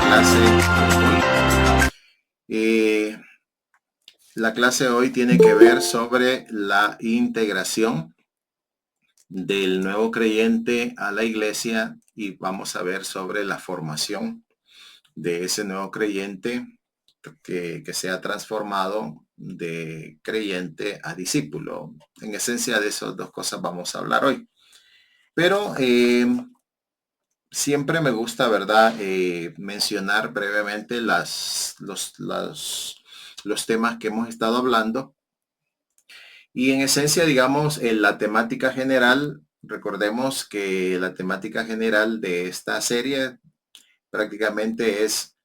clase de hoy. La clase de hoy tiene que ver sobre la integración del nuevo creyente a la iglesia y vamos a ver sobre la formación de ese nuevo creyente que sea transformado de creyente a discípulo. En esencia de esas dos cosas vamos a hablar hoy. Pero siempre me gusta, ¿verdad? Mencionar brevemente los temas que hemos estado hablando. Y en esencia, digamos, en la temática general, recordemos que la temática general de esta serie prácticamente es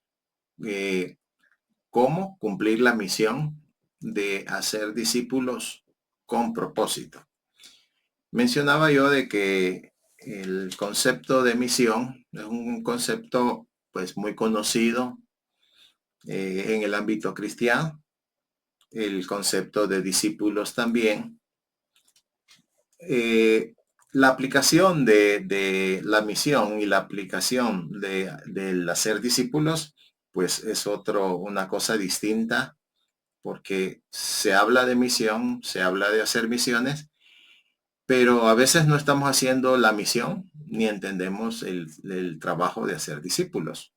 cómo cumplir la misión de hacer discípulos con propósito. Mencionaba yo de que el concepto de misión es un concepto pues muy conocido en el ámbito cristiano, el concepto de discípulos también. La aplicación de la misión y la aplicación del hacer discípulos pues es una cosa distinta, porque se habla de misión, se habla de hacer misiones, pero a veces no estamos haciendo la misión ni entendemos el trabajo de hacer discípulos.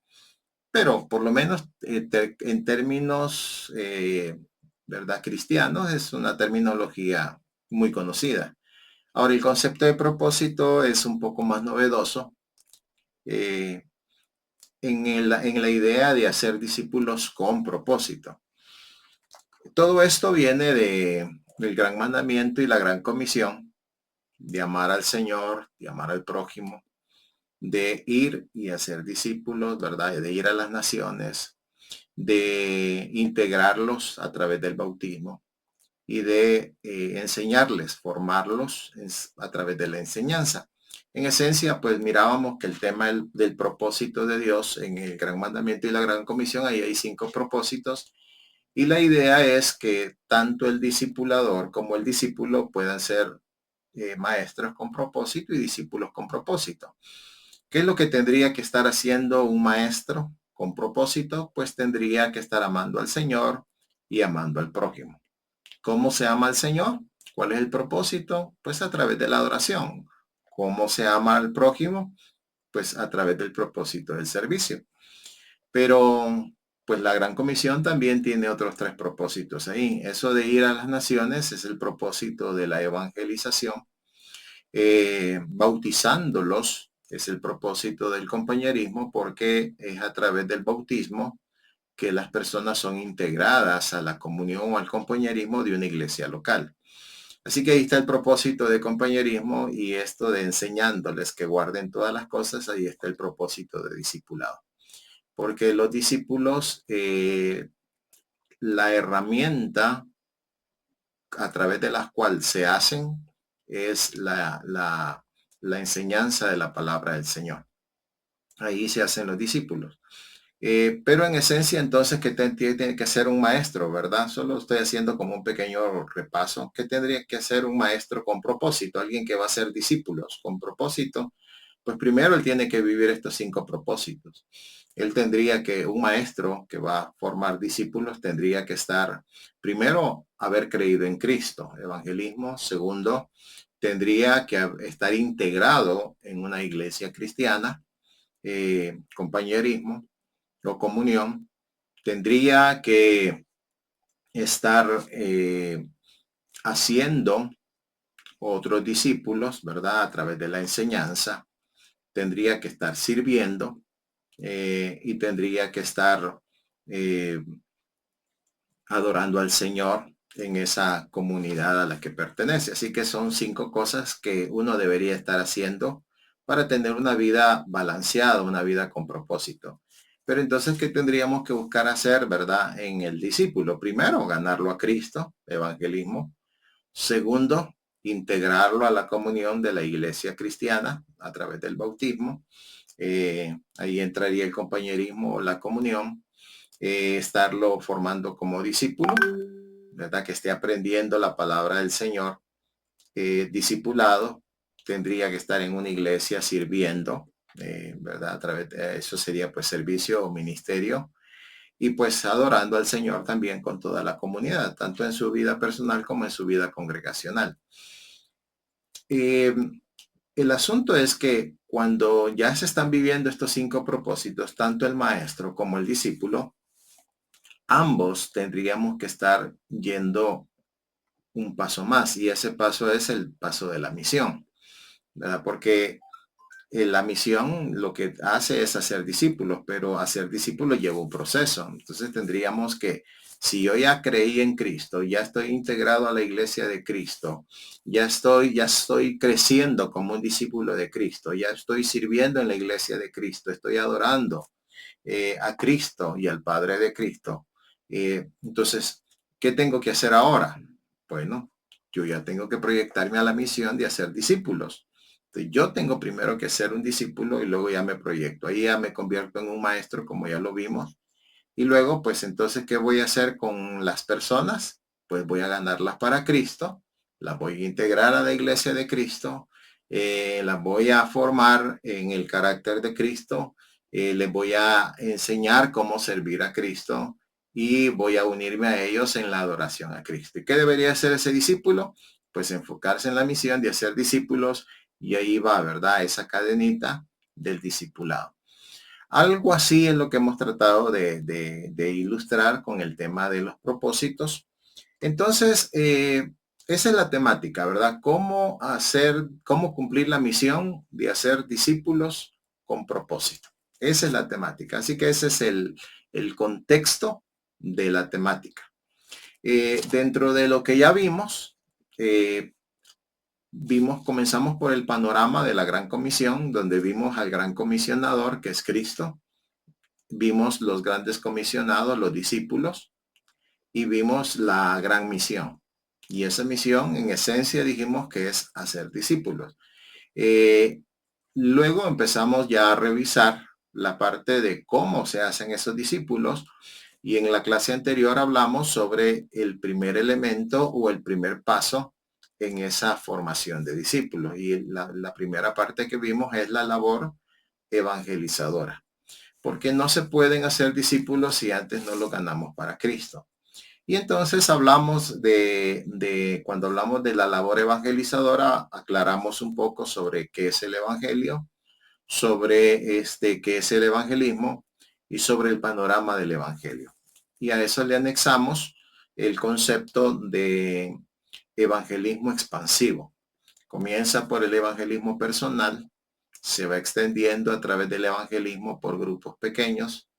Pero por lo menos en términos, ¿verdad? Cristianos es una terminología muy conocida. Ahora, el concepto de propósito es un poco más novedoso eh, en la idea de hacer discípulos con propósito. Todo esto viene del gran mandamiento y la gran comisión de amar al Señor, de amar al prójimo, de ir y hacer discípulos, ¿verdad? De ir a las naciones, de integrarlos a través del bautismo y de enseñarles, formarlos a través de la enseñanza. En esencia, pues mirábamos que el tema del propósito de Dios en el gran mandamiento y la gran comisión, ahí hay 5 propósitos. Y la idea es que tanto el discipulador como el discípulo puedan ser maestros con propósito y discípulos con propósito. ¿Qué es lo que tendría que estar haciendo un maestro con propósito? Pues tendría que estar amando al Señor y amando al prójimo. ¿Cómo se ama al Señor? ¿Cuál es el propósito? Pues a través de la adoración. ¿Cómo se ama al prójimo? Pues a través del propósito del servicio. Pero pues la Gran Comisión también tiene otros 3 propósitos ahí. Eso de ir a las naciones es el propósito de la evangelización. Bautizándolos es el propósito del compañerismo, porque es a través del bautismo que las personas son integradas a la comunión o al compañerismo de una iglesia local. Así que ahí está el propósito de compañerismo, y esto de enseñándoles que guarden todas las cosas, ahí está el propósito de discipulado. Porque los discípulos, la herramienta a través de la cual se hacen es la enseñanza de la palabra del Señor. Ahí se hacen los discípulos. Pero en esencia, entonces, ¿qué tiene que hacer un maestro, verdad? Solo estoy haciendo como un pequeño repaso. ¿Qué tendría que hacer un maestro con propósito? Alguien que va a ser discípulos con propósito. Pues primero él tiene que vivir estos 5 propósitos. Él tendría que, un maestro que va a formar discípulos, tendría que estar, primero, haber creído en Cristo, evangelismo. Segundo, tendría que estar integrado en una iglesia cristiana, compañerismo o comunión. Tendría que estar haciendo otros discípulos, ¿verdad? A través de la enseñanza. Tendría que estar sirviendo y tendría que estar adorando al Señor en esa comunidad a la que pertenece. Así que son 5 cosas que uno debería estar haciendo para tener una vida balanceada, una vida con propósito. Pero entonces, ¿qué tendríamos que buscar hacer, verdad, en el discípulo? Primero, ganarlo a Cristo, evangelismo. Segundo, integrarlo a la comunión de la iglesia cristiana a través del bautismo. Ahí entraría el compañerismo o la comunión. Estarlo formando como discípulo, ¿verdad? Que esté aprendiendo la palabra del Señor. Discipulado, tendría que estar en una iglesia sirviendo, ¿verdad? A través de eso sería pues servicio o ministerio y pues adorando al Señor también con toda la comunidad, tanto en su vida personal como en su vida congregacional. Eh, el asunto es que cuando ya se están viviendo estos 5 propósitos, tanto el maestro como el discípulo, ambos tendríamos que estar yendo un paso más y ese paso es el paso de la misión, ¿verdad? Porque la misión lo que hace es hacer discípulos, pero hacer discípulos lleva un proceso. Entonces tendríamos que, si yo ya creí en Cristo, ya estoy integrado a la iglesia de Cristo, ya estoy creciendo como un discípulo de Cristo, ya estoy sirviendo en la iglesia de Cristo, estoy adorando a Cristo y al Padre de Cristo. Entonces, ¿qué tengo que hacer ahora? Bueno, yo ya tengo que proyectarme a la misión de hacer discípulos. Entonces, yo tengo primero que ser un discípulo y luego ya me proyecto. Ahí ya me convierto en un maestro, como ya lo vimos. Y luego, pues entonces, ¿qué voy a hacer con las personas? Pues voy a ganarlas para Cristo, las voy a integrar a la iglesia de Cristo, las voy a formar en el carácter de Cristo, les voy a enseñar cómo servir a Cristo y voy a unirme a ellos en la adoración a Cristo. ¿Y qué debería hacer ese discípulo? Pues enfocarse en la misión de hacer discípulos y ahí va, ¿verdad? Esa cadenita del discipulado. Algo así es lo que hemos tratado de ilustrar con el tema de los propósitos. Entonces, esa es la temática, ¿verdad? Cómo cumplir la misión de hacer discípulos con propósito. Esa es la temática. Así que ese es el contexto de la temática. Dentro de lo que ya vimos, comenzamos por el panorama de la Gran Comisión, donde vimos al Gran Comisionador, que es Cristo. Vimos los grandes comisionados, los discípulos, y vimos la gran misión. Y esa misión, en esencia, dijimos que es hacer discípulos. Luego empezamos ya a revisar la parte de cómo se hacen esos discípulos. Y en la clase anterior hablamos sobre el primer elemento o el primer paso en esa formación de discípulos. Y la primera parte que vimos es la labor evangelizadora. Porque no se pueden hacer discípulos si antes no lo ganamos para Cristo. Y entonces hablamos cuando hablamos de la labor evangelizadora, aclaramos un poco sobre qué es el evangelio, sobre qué es el evangelismo y sobre el panorama del evangelio. Y a eso le anexamos el concepto de evangelismo expansivo. Comienza por el evangelismo personal, se va extendiendo a través del evangelismo por grupos pequeños,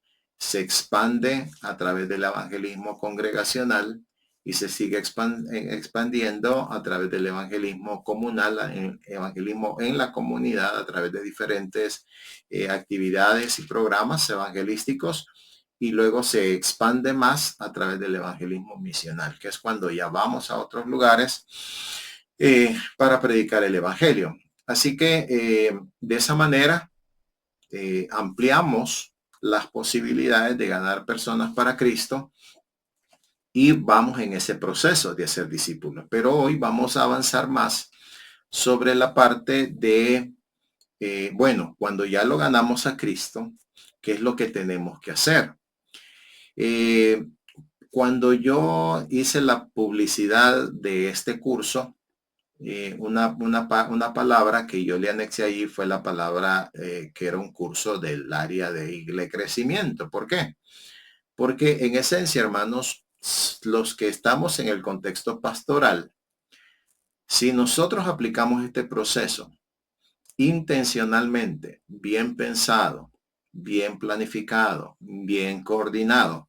se expande a través del evangelismo congregacional y se sigue expandiendo a través del evangelismo comunal, el evangelismo en la comunidad a través de diferentes actividades y programas evangelísticos y luego se expande más a través del evangelismo misional, que es cuando ya vamos a otros lugares para predicar el evangelio. Así que de esa manera ampliamos las posibilidades de ganar personas para Cristo y vamos en ese proceso de hacer discípulos. Pero hoy vamos a avanzar más sobre la parte de, bueno, cuando ya lo ganamos a Cristo, ¿qué es lo que tenemos que hacer? Cuando yo hice la publicidad de este curso, una palabra que yo le anexé ahí fue la palabra que era un curso del área de crecimiento. ¿Por qué? Porque en esencia, hermanos, los que estamos en el contexto pastoral, si nosotros aplicamos este proceso intencionalmente, bien pensado, bien planificado, bien coordinado,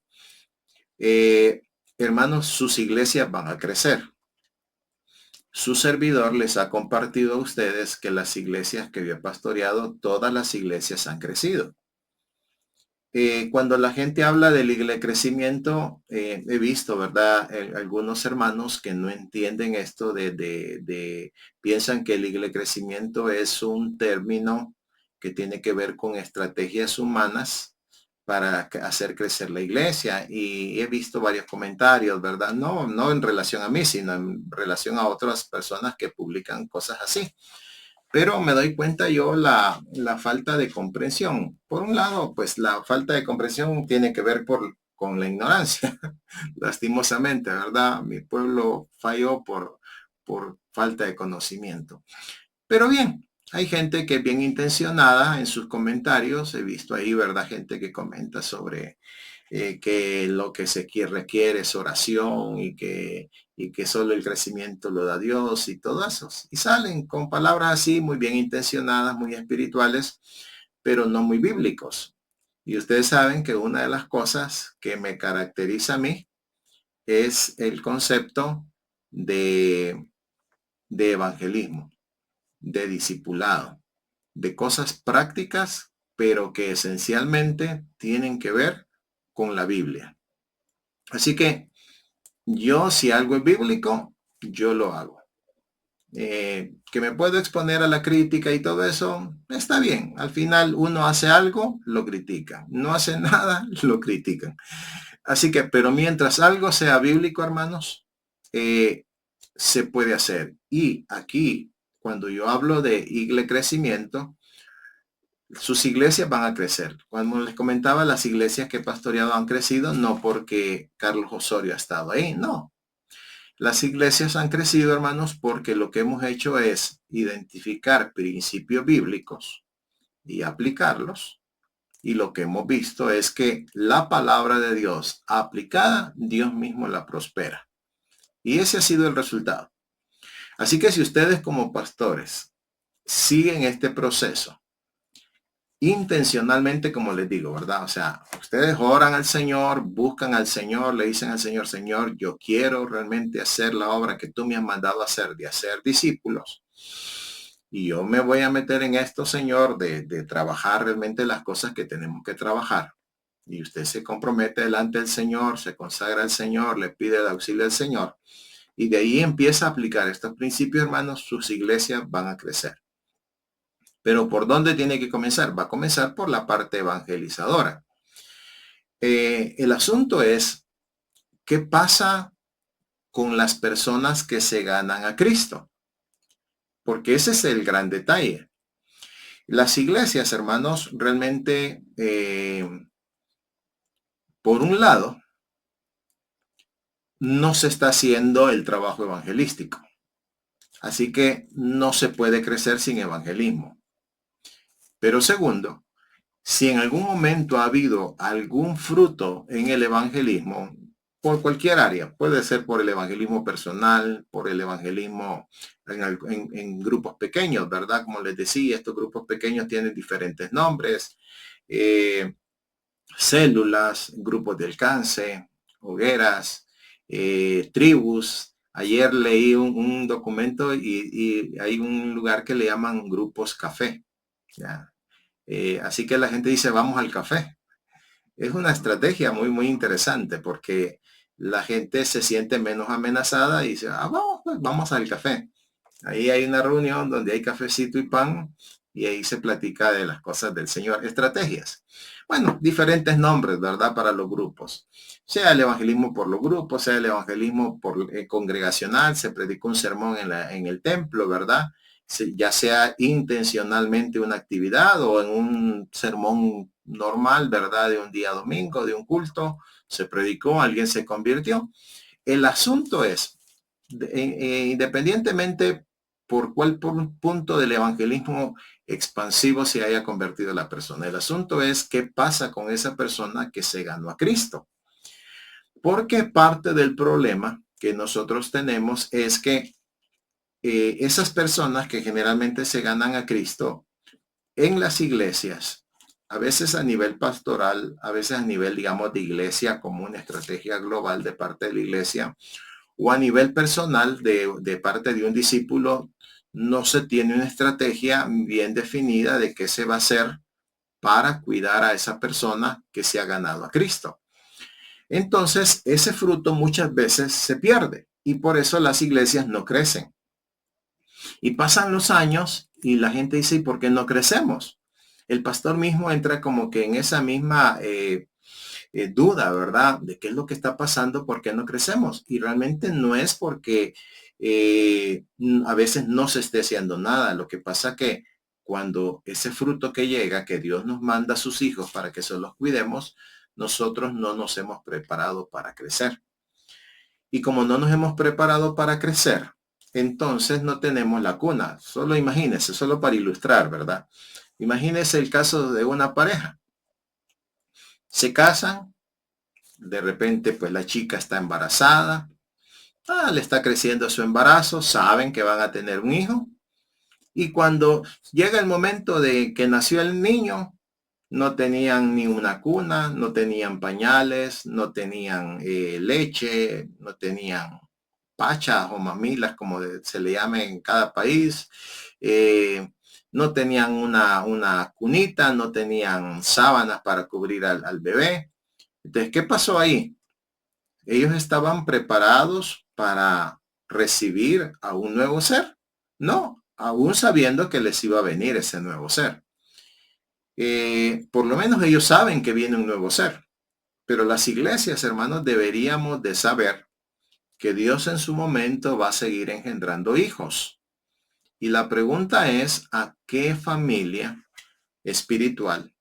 hermanos, sus iglesias van a crecer. Su servidor les ha compartido a ustedes que las iglesias que yo he pastoreado, todas las iglesias han crecido. Cuando la gente habla del crecimiento, he visto, ¿verdad? Algunos hermanos que no entienden esto piensan que el crecimiento es un término que tiene que ver con estrategias humanas para hacer crecer la iglesia. Y he visto varios comentarios, ¿verdad? No en relación a mí, sino en relación a otras personas que publican cosas así. Pero me doy cuenta yo la falta de comprensión. Por un lado, pues la falta de comprensión tiene que ver con la ignorancia, lastimosamente, ¿verdad? Mi pueblo falló por falta de conocimiento. Pero bien, hay gente que es bien intencionada en sus comentarios. He visto ahí, ¿verdad? Gente que comenta sobre que lo que requiere es oración y que solo el crecimiento lo da Dios y todo eso. Y salen con palabras así muy bien intencionadas, muy espirituales, pero no muy bíblicos. Y ustedes saben que una de las cosas que me caracteriza a mí es el concepto de, de evangelismo, de discipulado, de cosas prácticas, pero que esencialmente tienen que ver con la Biblia. Así que yo, si algo es bíblico, yo lo hago. Que me puedo exponer a la crítica y todo eso, está bien. Al final uno hace algo, lo critica. No hace nada, lo critican. Así que, pero mientras algo sea bíblico, hermanos, se puede hacer. Y aquí, cuando yo hablo de crecimiento, sus iglesias van a crecer. Cuando les comentaba, las iglesias que he pastoreado han crecido no porque Carlos Osorio ha estado ahí, no. Las iglesias han crecido, hermanos, porque lo que hemos hecho es identificar principios bíblicos y aplicarlos. Y lo que hemos visto es que la palabra de Dios aplicada, Dios mismo la prospera. Y ese ha sido el resultado. Así que si ustedes como pastores siguen este proceso, intencionalmente, como les digo, ¿verdad? O sea, ustedes oran al Señor, buscan al Señor, le dicen al Señor, Señor, yo quiero realmente hacer la obra que tú me has mandado a hacer, de hacer discípulos. Y yo me voy a meter en esto, Señor, de trabajar realmente las cosas que tenemos que trabajar. Y usted se compromete delante del Señor, se consagra al Señor, le pide el auxilio al Señor. Y de ahí empieza a aplicar estos principios, hermanos, sus iglesias van a crecer. Pero ¿por dónde tiene que comenzar? Va a comenzar por la parte evangelizadora. El asunto es, ¿qué pasa con las personas que se ganan a Cristo? Porque ese es el gran detalle. Las iglesias, hermanos, realmente, por un lado, no se está haciendo el trabajo evangelístico. Así que no se puede crecer sin evangelismo. Pero segundo, si en algún momento ha habido algún fruto en el evangelismo, por cualquier área, puede ser por el evangelismo personal, por el evangelismo en grupos pequeños, ¿verdad? Como les decía, estos grupos pequeños tienen diferentes nombres, células, grupos de alcance, hogueras, tribus. Ayer leí un documento y hay un lugar que le llaman grupos café. ¿Ya? Así que la gente dice, vamos al café. Es una estrategia muy, muy interesante porque la gente se siente menos amenazada y dice, vamos, pues, vamos al café. Ahí hay una reunión donde hay cafecito y pan y ahí se platica de las cosas del Señor. Estrategias. Bueno, diferentes nombres, ¿verdad? Para los grupos. Sea el evangelismo por los grupos, sea el evangelismo por congregacional, se predica un sermón en el templo, ¿verdad? Ya sea intencionalmente una actividad o en un sermón normal, ¿verdad? De un día domingo, de un culto, se predicó, alguien se convirtió. El asunto es, independientemente por cuál punto del evangelismo expansivo se haya convertido la persona, el asunto es qué pasa con esa persona que se ganó a Cristo. Porque parte del problema que nosotros tenemos es que esas personas que generalmente se ganan a Cristo en las iglesias, a veces a nivel pastoral, a veces a nivel, digamos, de iglesia como una estrategia global de parte de la iglesia, o a nivel personal de parte de un discípulo, no se tiene una estrategia bien definida de qué se va a hacer para cuidar a esa persona que se ha ganado a Cristo. Entonces, ese fruto muchas veces se pierde y por eso las iglesias no crecen. Y pasan los años y la gente dice, ¿y por qué no crecemos? El pastor mismo entra como que en esa misma duda, ¿verdad? De qué es lo que está pasando, por qué no crecemos. Y realmente no es porque a veces no se esté haciendo nada. Lo que pasa que cuando ese fruto que llega, que Dios nos manda a sus hijos para que se los cuidemos, nosotros no nos hemos preparado para crecer. Y como no nos hemos preparado para crecer, entonces no tenemos la cuna. Solo imagínense, solo para ilustrar, ¿verdad? Imagínense el caso de una pareja. Se casan, de repente pues la chica está embarazada, le está creciendo su embarazo, saben que van a tener un hijo. Y cuando llega el momento de que nació el niño, no tenían ni una cuna, no tenían pañales, no tenían leche, no tenían pachas o mamilas, como se le llame en cada país. No tenían una cunita, no tenían sábanas para cubrir al bebé. Entonces, ¿qué pasó ahí? Ellos estaban preparados para recibir a un nuevo ser. No, aún sabiendo que les iba a venir ese nuevo ser. Por lo menos ellos saben que viene un nuevo ser. Pero las iglesias, hermanos, deberíamos de saber que Dios en su momento va a seguir engendrando hijos. Y la pregunta es, ¿a qué familia espiritual,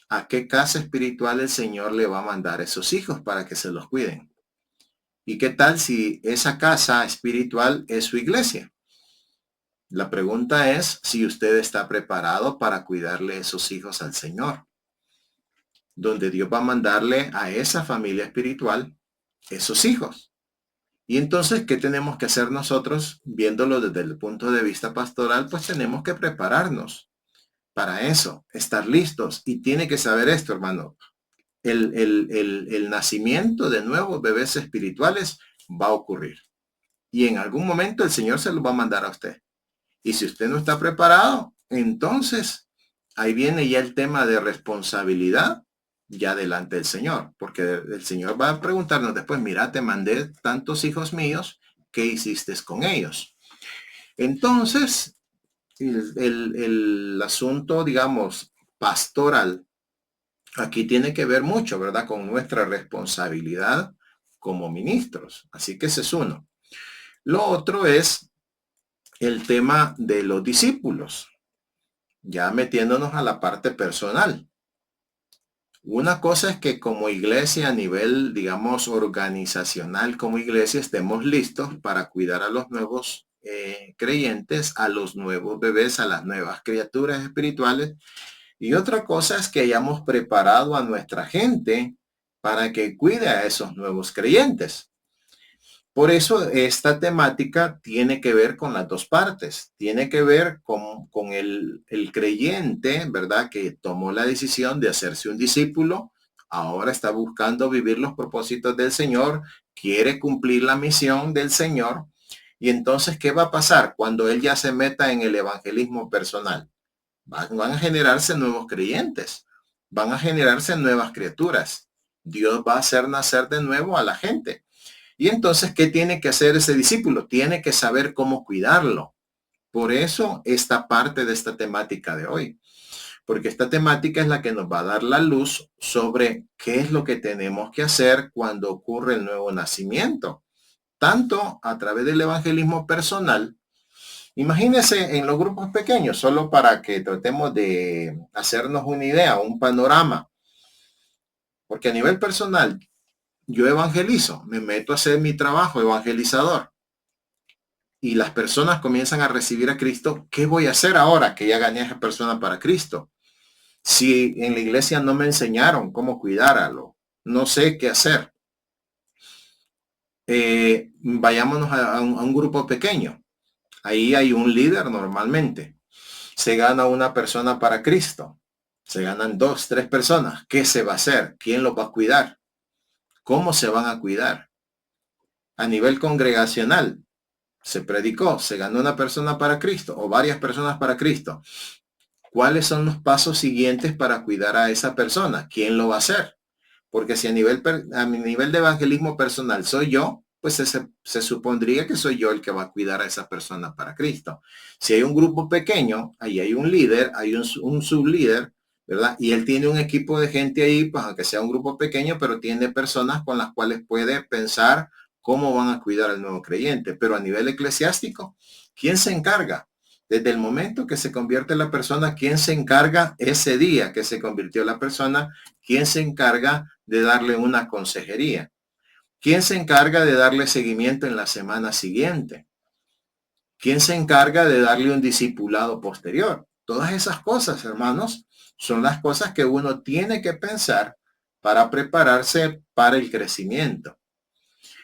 a qué casa espiritual el Señor le va a mandar esos hijos para que se los cuiden? ¿Y qué tal si esa casa espiritual es su iglesia? La pregunta es si usted está preparado para cuidarle esos hijos al Señor, donde Dios va a mandarle a esa familia espiritual esos hijos. Y entonces, ¿qué tenemos que hacer nosotros? Viéndolo desde el punto de vista pastoral, pues tenemos que prepararnos para eso, estar listos. Y tiene que saber esto, hermano. El nacimiento de nuevos bebés espirituales va a ocurrir. Y en algún momento el Señor se los va a mandar a usted. Y si usted no está preparado, entonces ahí viene ya el tema de responsabilidad ya delante del Señor, porque el Señor va a preguntarnos después, mira, te mandé tantos hijos míos, ¿qué hiciste con ellos? Entonces, el asunto, digamos, pastoral, aquí tiene que ver mucho, ¿verdad? Con nuestra responsabilidad como ministros. Así que ese es uno. Lo otro es el tema de los discípulos, ya metiéndonos a la parte personal. Una cosa es que como iglesia a nivel, digamos, organizacional, como iglesia, estemos listos para cuidar a los nuevos creyentes, a los nuevos bebés, a las nuevas criaturas espirituales. Y otra cosa es que hayamos preparado a nuestra gente para que cuide a esos nuevos creyentes. Por eso esta temática tiene que ver con las dos partes. Tiene que ver con el creyente, ¿verdad? Que tomó la decisión de hacerse un discípulo. Ahora está buscando vivir los propósitos del Señor. Quiere cumplir la misión del Señor. Y entonces, ¿qué va a pasar cuando él ya se meta en el evangelismo personal? Van a generarse nuevos creyentes. Van a generarse nuevas criaturas. Dios va a hacer nacer de nuevo a la gente. Y entonces, ¿qué tiene que hacer ese discípulo? Tiene que saber cómo cuidarlo. Por eso esta parte de esta temática de hoy, porque esta temática es la que nos va a dar la luz sobre qué es lo que tenemos que hacer cuando ocurre el nuevo nacimiento, tanto a través del evangelismo personal. Imagínense en los grupos pequeños, solo para que tratemos de hacernos una idea, un panorama, porque a nivel personal, yo evangelizo, me meto a hacer mi trabajo evangelizador y las personas comienzan a recibir a Cristo. ¿Qué voy a hacer ahora que ya gané a esa persona para Cristo? Si en la iglesia no me enseñaron cómo cuidarlo, no sé qué hacer. Vayámonos a un grupo pequeño. Ahí hay un líder normalmente. Se gana una persona para Cristo. Se ganan 2, 3 personas. ¿Qué se va a hacer? ¿Quién los va a cuidar? ¿Cómo se van a cuidar? A nivel congregacional, se predicó, se ganó una persona para Cristo o varias personas para Cristo. ¿Cuáles son los pasos siguientes para cuidar a esa persona? ¿Quién lo va a hacer? Porque si a mi nivel de evangelismo personal soy yo, pues se supondría que soy yo el que va a cuidar a esa persona para Cristo. Si hay un grupo pequeño, ahí hay un líder, hay un sublíder, ¿verdad? Y él tiene un equipo de gente ahí, pues aunque sea un grupo pequeño, pero tiene personas con las cuales puede pensar cómo van a cuidar al nuevo creyente. Pero a nivel eclesiástico, ¿quién se encarga? Desde el momento que se convierte la persona, ¿quién se encarga ese día que se convirtió la persona? ¿Quién se encarga de darle una consejería? ¿Quién se encarga de darle seguimiento en la semana siguiente? ¿Quién se encarga de darle un discipulado posterior? Todas esas cosas, hermanos, son las cosas que uno tiene que pensar para prepararse para el crecimiento.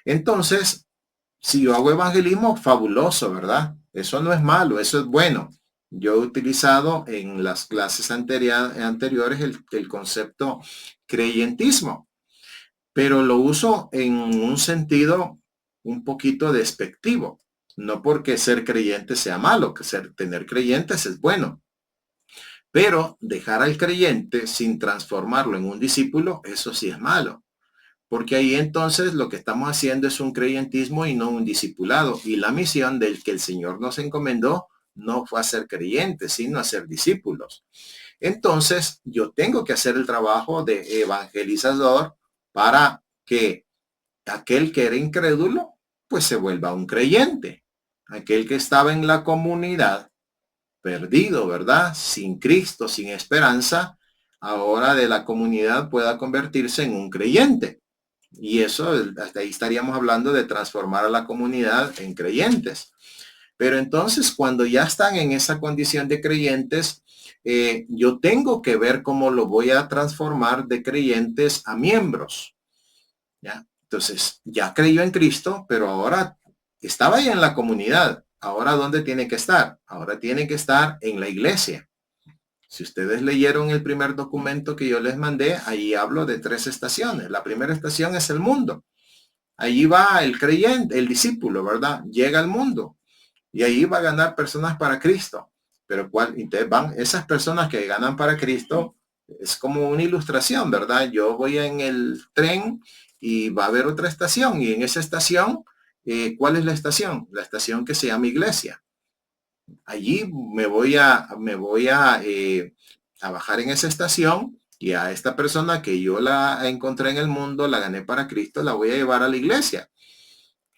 Entonces, si yo hago evangelismo, fabuloso, ¿verdad? Eso no es malo, eso es bueno. Yo he utilizado en las clases anteriores el concepto creyentismo, pero lo uso en un sentido un poquito despectivo. No porque ser creyente sea malo, que tener creyentes es bueno. Pero dejar al creyente sin transformarlo en un discípulo, eso sí es malo. Porque ahí entonces lo que estamos haciendo es un creyentismo y no un discipulado. Y la misión del que el Señor nos encomendó no fue a ser creyentes, sino a ser discípulos. Entonces yo tengo que hacer el trabajo de evangelizador para que aquel que era incrédulo, pues se vuelva un creyente. Aquel que estaba en la comunidad, perdido, ¿verdad? Sin Cristo, sin esperanza, ahora de la comunidad pueda convertirse en un creyente. Y eso, hasta ahí estaríamos hablando de transformar a la comunidad en creyentes. Pero entonces, cuando ya están en esa condición de creyentes, yo tengo que ver cómo lo voy a transformar de creyentes a miembros. ¿Ya? Entonces, ya creyó en Cristo, pero ahora estaba ya en la comunidad. Ahora, ¿dónde tiene que estar? Ahora tiene que estar en la iglesia. Si ustedes leyeron el primer documento que yo les mandé, ahí hablo de 3 estaciones. La primera estación es el mundo. Allí va el creyente, el discípulo, ¿verdad? Llega al mundo y ahí va a ganar personas para Cristo. Pero entonces van esas personas que ganan para Cristo, es como una ilustración, ¿verdad? Yo voy en el tren y va a haber otra estación y en esa estación, ¿cuál es la estación? La estación que se llama iglesia. Allí me voy a bajar en esa estación y a esta persona que yo la encontré en el mundo, la gané para Cristo, la voy a llevar a la iglesia.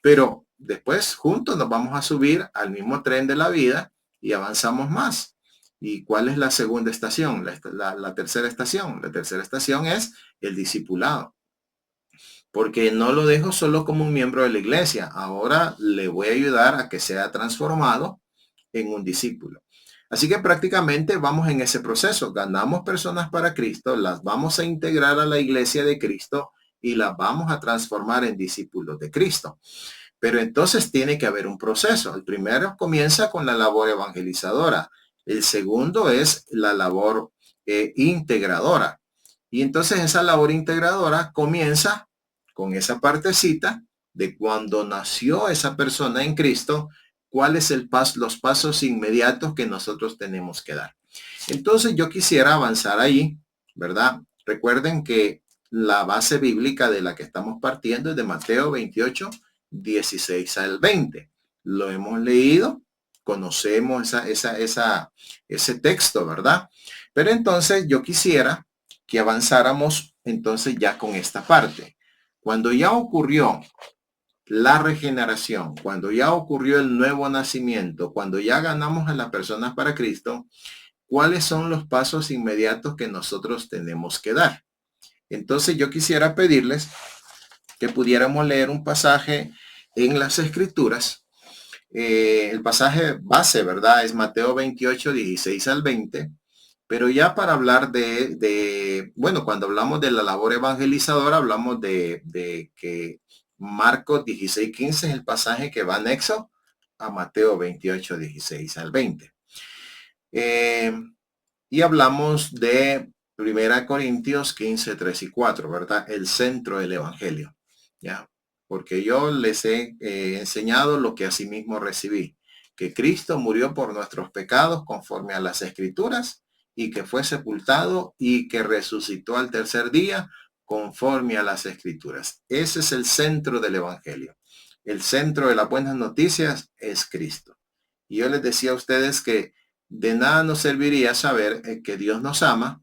Pero después juntos nos vamos a subir al mismo tren de la vida y avanzamos más. ¿Y cuál es la segunda estación? La tercera estación. La tercera estación es el discipulado. Porque no lo dejo solo como un miembro de la iglesia. Ahora le voy a ayudar a que sea transformado en un discípulo. Así que prácticamente vamos en ese proceso. Ganamos personas para Cristo, las vamos a integrar a la iglesia de Cristo y las vamos a transformar en discípulos de Cristo. Pero entonces tiene que haber un proceso. El primero comienza con la labor evangelizadora. El segundo es la labor integradora. Y entonces esa labor integradora comienza con esa partecita de cuando nació esa persona en Cristo, cuáles los pasos inmediatos que nosotros tenemos que dar. Entonces yo quisiera avanzar ahí, ¿verdad? Recuerden que la base bíblica de la que estamos partiendo es de Mateo 28, 16 al 20. Lo hemos leído, conocemos ese texto, ¿verdad? Pero entonces yo quisiera que avanzáramos entonces ya con esta parte. Cuando ya ocurrió la regeneración, cuando ya ocurrió el nuevo nacimiento, cuando ya ganamos a las personas para Cristo, ¿cuáles son los pasos inmediatos que nosotros tenemos que dar? Entonces yo quisiera pedirles que pudiéramos leer un pasaje en las Escrituras. El pasaje base, ¿verdad? Es Mateo 28, 16 al 20. Pero ya para hablar bueno, cuando hablamos de la labor evangelizadora, hablamos de que Marcos 16, 15 es el pasaje que va anexo a Mateo 28, 16 al 20. Y hablamos de 1 Corintios 15, 3 y 4, ¿verdad? El centro del evangelio, ¿ya? Porque yo les he enseñado lo que asimismo recibí, que Cristo murió por nuestros pecados conforme a las escrituras y que fue sepultado y que resucitó al tercer día conforme a las escrituras. Ese es el centro del evangelio. El centro de las buenas noticias es Cristo. Y yo les decía a ustedes que de nada nos serviría saber que Dios nos ama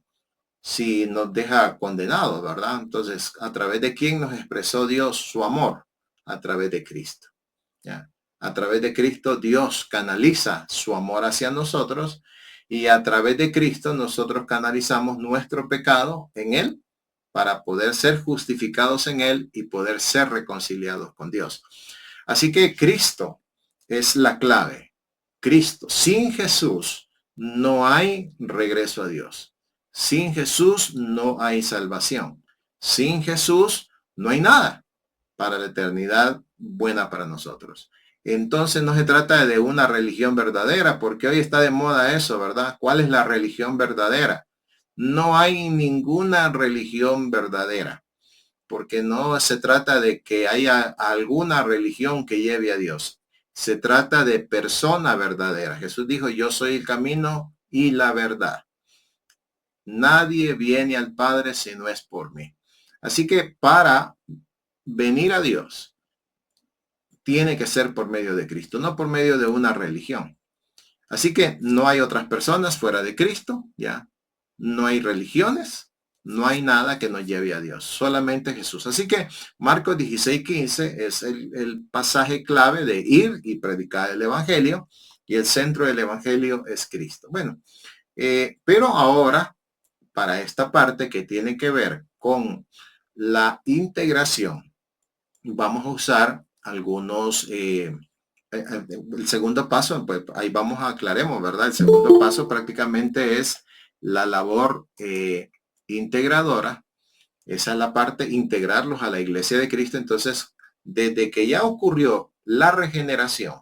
si nos deja condenados, ¿verdad? Entonces, ¿a través de quién nos expresó Dios su amor? a través de Cristo. ¿Ya? A través de Cristo Dios canaliza su amor hacia nosotros y a través de Cristo nosotros canalizamos nuestro pecado en Él para poder ser justificados en Él y poder ser reconciliados con Dios. Así que Cristo es la clave. Cristo. Sin Jesús no hay regreso a Dios. Sin Jesús no hay salvación. Sin Jesús no hay nada para la eternidad buena para nosotros. Entonces no se trata de una religión verdadera, porque hoy está de moda eso, ¿verdad? ¿Cuál es la religión verdadera? No hay ninguna religión verdadera, porque no se trata de que haya alguna religión que lleve a Dios. Se trata de persona verdadera. Jesús dijo, yo soy el camino y la verdad. Nadie viene al Padre si no es por mí. Así que para venir a Dios, tiene que ser por medio de Cristo, no por medio de una religión. Así que no hay otras personas fuera de Cristo, ya. No hay religiones, no hay nada que nos lleve a Dios, solamente Jesús. Así que Marcos 16:15 es el pasaje clave de ir y predicar el evangelio, y el centro del evangelio es Cristo. Bueno, pero ahora, para esta parte que tiene que ver con la integración, vamos a usar algunos, el segundo paso, pues ahí vamos a aclaremos, ¿verdad? El segundo paso prácticamente es la labor integradora. Esa es la parte, integrarlos a la iglesia de Cristo. Entonces, desde que ya ocurrió la regeneración,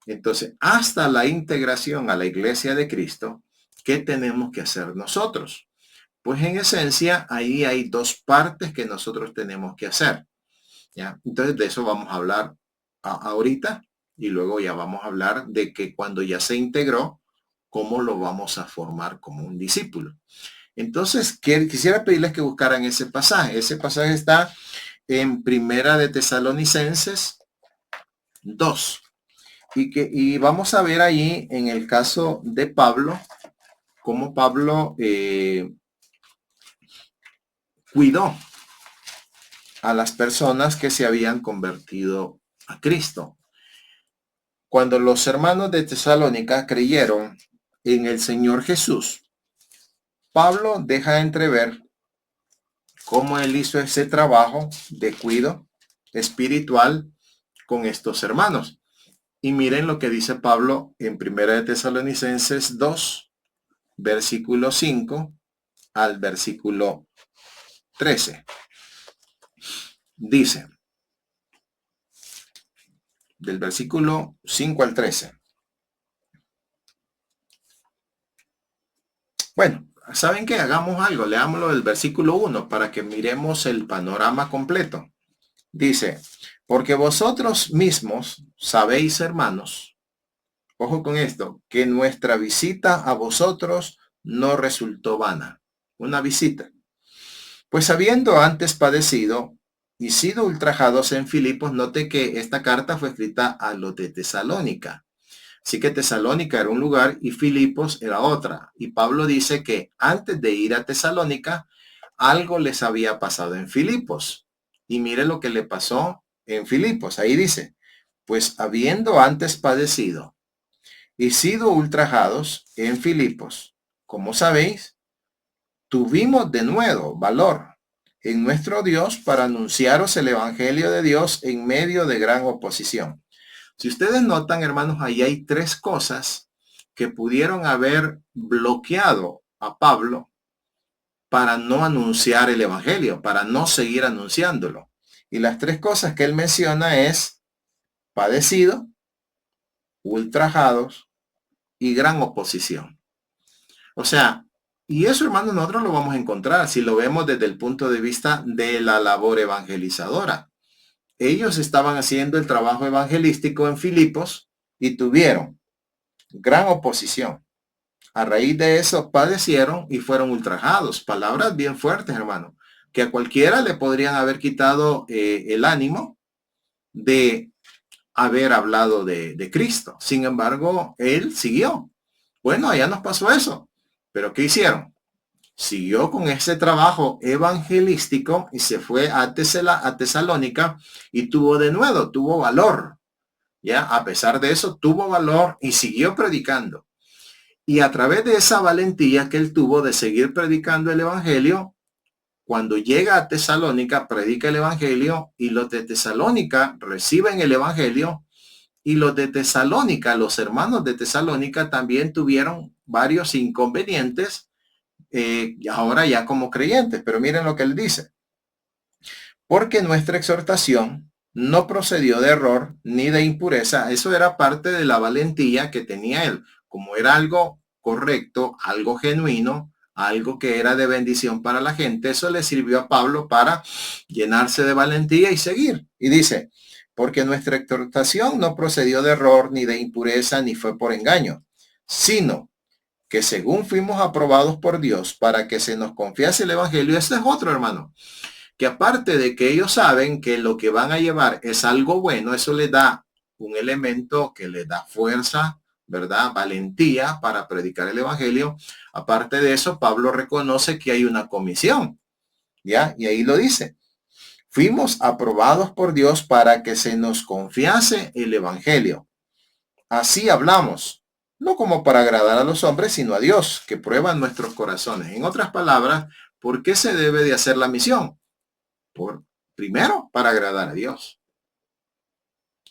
entonces hasta la integración a la iglesia de Cristo, ¿qué tenemos que hacer nosotros? Pues en esencia, ahí hay dos partes que nosotros tenemos que hacer. ¿Ya? Entonces de eso vamos a hablar ahorita y luego ya vamos a hablar de que cuando ya se integró, cómo lo vamos a formar como un discípulo. Entonces quisiera pedirles que buscaran ese pasaje. Ese pasaje está en Primera de Tesalonicenses 2 y vamos a ver ahí en el caso de Pablo, cómo Pablo cuidó a las personas que se habían convertido a Cristo. Cuando los hermanos de Tesalónica creyeron en el Señor Jesús, Pablo deja entrever cómo él hizo ese trabajo de cuidado espiritual con estos hermanos. Y miren lo que dice Pablo en 1 de Tesalonicenses 2, versículo 5 al versículo 13. Dice, del versículo 5 al 13. Bueno, ¿saben qué? Hagamos algo, leámoslo del versículo 1 para que miremos el panorama completo. Dice, porque vosotros mismos sabéis, hermanos, ojo con esto, que nuestra visita a vosotros no resultó vana. Una visita. Pues habiendo antes padecido y sido ultrajados en Filipos, note que esta carta fue escrita a los de Tesalónica. Así que Tesalónica era un lugar y Filipos era otra. Y Pablo dice que antes de ir a Tesalónica, algo les había pasado en Filipos. Y mire lo que le pasó en Filipos. Ahí dice, pues habiendo antes padecido y sido ultrajados en Filipos, como sabéis, tuvimos de nuevo valor en nuestro Dios para anunciaros el evangelio de Dios en medio de gran oposición. Si ustedes notan, hermanos, ahí hay tres cosas que pudieron haber bloqueado a Pablo para no anunciar el evangelio, para no seguir anunciándolo. Y las tres cosas que él menciona es padecido, ultrajados y gran oposición. O sea, y eso, hermanos, nosotros lo vamos a encontrar si lo vemos desde el punto de vista de la labor evangelizadora. Ellos estaban haciendo el trabajo evangelístico en Filipos y tuvieron gran oposición. A raíz de eso padecieron y fueron ultrajados. Palabras bien fuertes, hermano, que a cualquiera le podrían haber quitado el ánimo de haber hablado de Cristo. Sin embargo, él siguió. Bueno, allá nos pasó eso. Pero ¿qué hicieron? siguió con ese trabajo evangelístico y se fue a Tesalónica y tuvo valor. Ya, a pesar de eso, tuvo valor y siguió predicando. Y a través de esa valentía que él tuvo de seguir predicando el evangelio, cuando llega a Tesalónica, predica el evangelio y los de Tesalónica reciben el evangelio, y los de Tesalónica, los hermanos de Tesalónica también tuvieron varios inconvenientes, ahora ya como creyentes. Pero miren lo que él dice: porque nuestra exhortación no procedió de error ni de impureza. Eso era parte de la valentía que tenía él. Como era algo correcto, algo genuino, algo que era de bendición para la gente, eso le sirvió a Pablo para llenarse de valentía y seguir. Y dice: porque nuestra exhortación no procedió de error ni de impureza ni fue por engaño, sino que según fuimos aprobados por Dios para que se nos confiase el evangelio. Ese es otro, hermano, que aparte de que ellos saben que lo que van a llevar es algo bueno, eso les da un elemento que les da fuerza, ¿verdad? Valentía para predicar el evangelio. Aparte de eso, Pablo reconoce que hay una comisión, ¿ya? Y ahí lo dice: fuimos aprobados por Dios para que se nos confiase el evangelio. Así hablamos, no como para agradar a los hombres, sino a Dios, que prueba nuestros corazones. En otras palabras, ¿por qué se debe de hacer la misión? Primero, para agradar a Dios.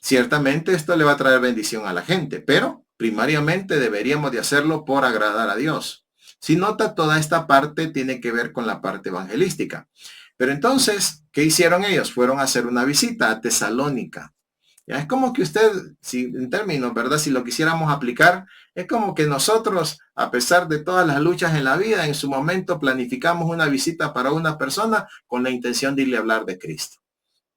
Ciertamente esto le va a traer bendición a la gente, pero primariamente deberíamos de hacerlo por agradar a Dios. Si nota, toda esta parte tiene que ver con la parte evangelística. Pero entonces, ¿qué hicieron ellos? Fueron a hacer una visita a Tesalónica. Ya es como que usted, si en términos, ¿verdad? Si lo quisiéramos aplicar, es como que nosotros, a pesar de todas las luchas en la vida, en su momento planificamos una visita para una persona con la intención de irle a hablar de Cristo.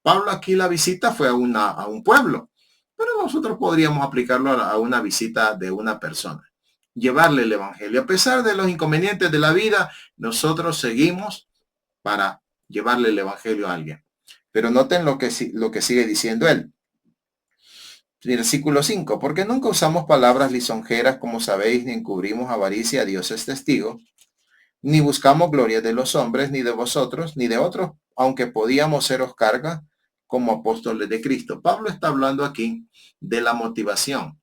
Pablo aquí la visita fue a un pueblo, pero nosotros podríamos aplicarlo a una visita de una persona. Llevarle el evangelio. A pesar de los inconvenientes de la vida, nosotros seguimos para llevarle el evangelio a alguien. Pero noten lo que sigue diciendo él. Versículo 5: porque nunca usamos palabras lisonjeras, como sabéis, ni encubrimos avaricia, Dios es testigo, ni buscamos gloria de los hombres, ni de vosotros, ni de otros, aunque podíamos seros carga como apóstoles de Cristo. Pablo está hablando aquí de la motivación.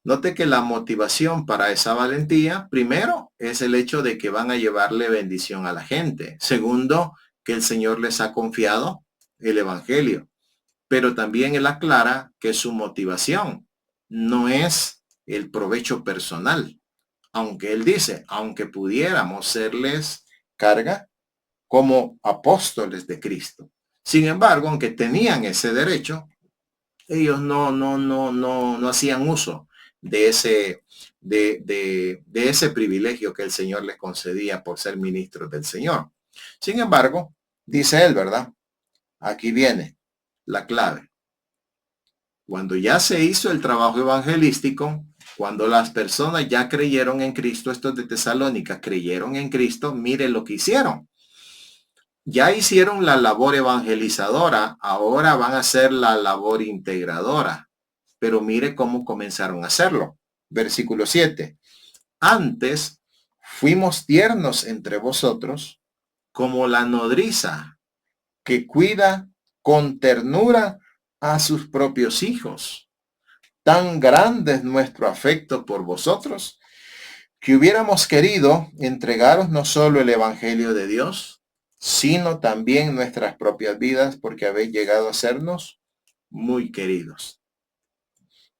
Note que la motivación para esa valentía, primero, es el hecho de que van a llevarle bendición a la gente. Segundo, que el Señor les ha confiado el evangelio. Pero también él aclara que su motivación no es el provecho personal, aunque él dice, aunque pudiéramos serles carga como apóstoles de Cristo. Sin embargo, aunque tenían ese derecho, ellos no hacían uso de ese privilegio que el Señor les concedía por ser ministros del Señor. Sin embargo, dice él, ¿verdad? Aquí viene la clave. Cuando ya se hizo el trabajo evangelístico, cuando las personas ya creyeron en Cristo, estos de Tesalónica creyeron en Cristo, mire lo que hicieron. Ya hicieron la labor evangelizadora, ahora van a hacer la labor integradora. Pero mire cómo comenzaron a hacerlo. Versículo 7. Antes fuimos tiernos entre vosotros como la nodriza que cuida con ternura a sus propios hijos. Tan grande es nuestro afecto por vosotros que hubiéramos querido entregaros no solo el evangelio de Dios, sino también nuestras propias vidas, porque habéis llegado a sernos muy queridos.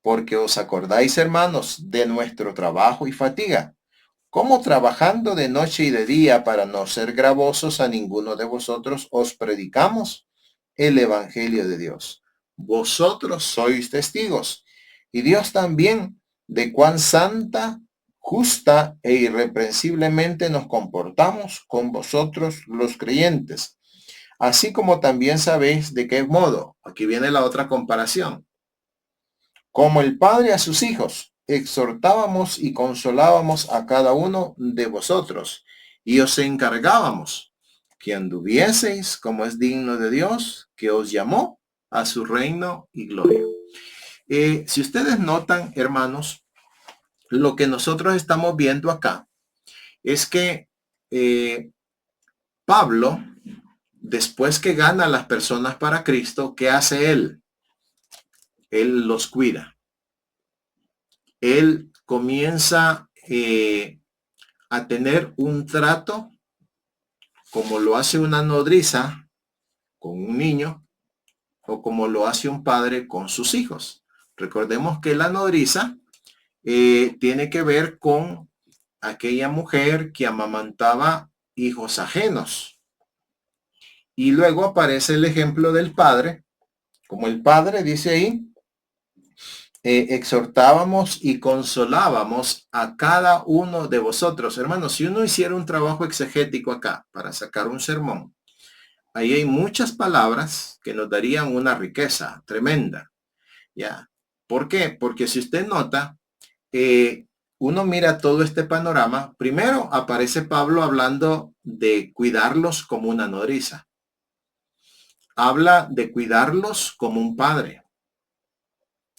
Porque os acordáis, hermanos, de nuestro trabajo y fatiga, como trabajando de noche y de día para no ser gravosos a ninguno de vosotros, os predicamos el evangelio de Dios. Vosotros sois testigos, y Dios también, de cuán santa, justa e irreprensiblemente nos comportamos con vosotros los creyentes. Así como también sabéis de qué modo, aquí viene la otra comparación, como el Padre a sus hijos, exhortábamos y consolábamos a cada uno de vosotros, y os encargábamos que anduvieseis como es digno de Dios, que os llamó a su reino y gloria. Si ustedes notan, hermanos, lo que nosotros estamos viendo acá es que Pablo, después que gana a las personas para Cristo, ¿qué hace él? Él los cuida. Él comienza a tener un trato como lo hace una nodriza con un niño o como lo hace un padre con sus hijos. Recordemos que la nodriza tiene que ver con aquella mujer que amamantaba hijos ajenos. Y luego aparece el ejemplo del padre, como el padre dice ahí, exhortábamos y consolábamos a cada uno de vosotros. Hermanos, si uno hiciera un trabajo exegético acá para sacar un sermón, ahí hay muchas palabras que nos darían una riqueza tremenda. ¿Ya? ¿Por qué? Porque si usted nota, uno mira todo este panorama, primero aparece Pablo hablando de cuidarlos como una nodriza. Habla de cuidarlos como un padre.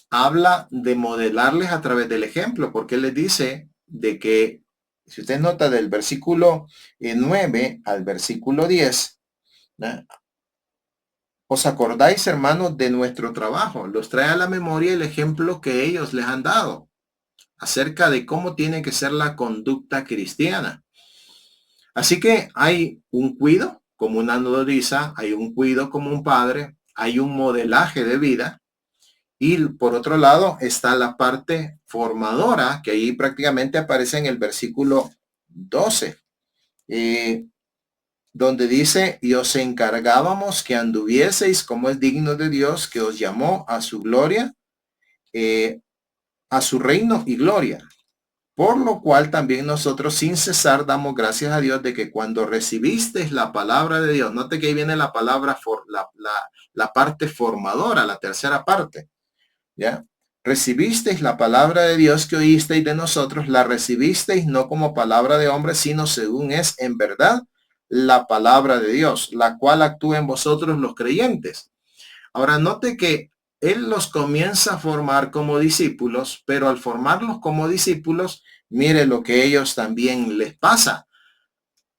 Habla de modelarles a través del ejemplo, porque él les dice de que, si usted nota del versículo 9 al versículo 10, ¿no? ¿Os acordáis, hermanos, de nuestro trabajo? Los trae a la memoria el ejemplo que ellos les han dado acerca de cómo tiene que ser la conducta cristiana. Así que hay un cuido como una nodriza, hay un cuido como un padre, hay un modelaje de vida y por otro lado está la parte formadora que ahí prácticamente aparece en el versículo 12, donde dice, y os encargábamos que anduvieseis como es digno de Dios que os llamó a su gloria, a su reino y gloria. Por lo cual también nosotros sin cesar damos gracias a Dios de que cuando recibisteis la palabra de Dios, note que ahí viene la palabra, la parte formadora, la tercera parte, ¿ya? Recibisteis la palabra de Dios que oísteis de nosotros, la recibisteis no como palabra de hombre, sino según es en verdad la palabra de Dios, la cual actúa en vosotros los creyentes. Ahora note que él los comienza a formar como discípulos, pero al formarlos como discípulos, mire lo que ellos también les pasa.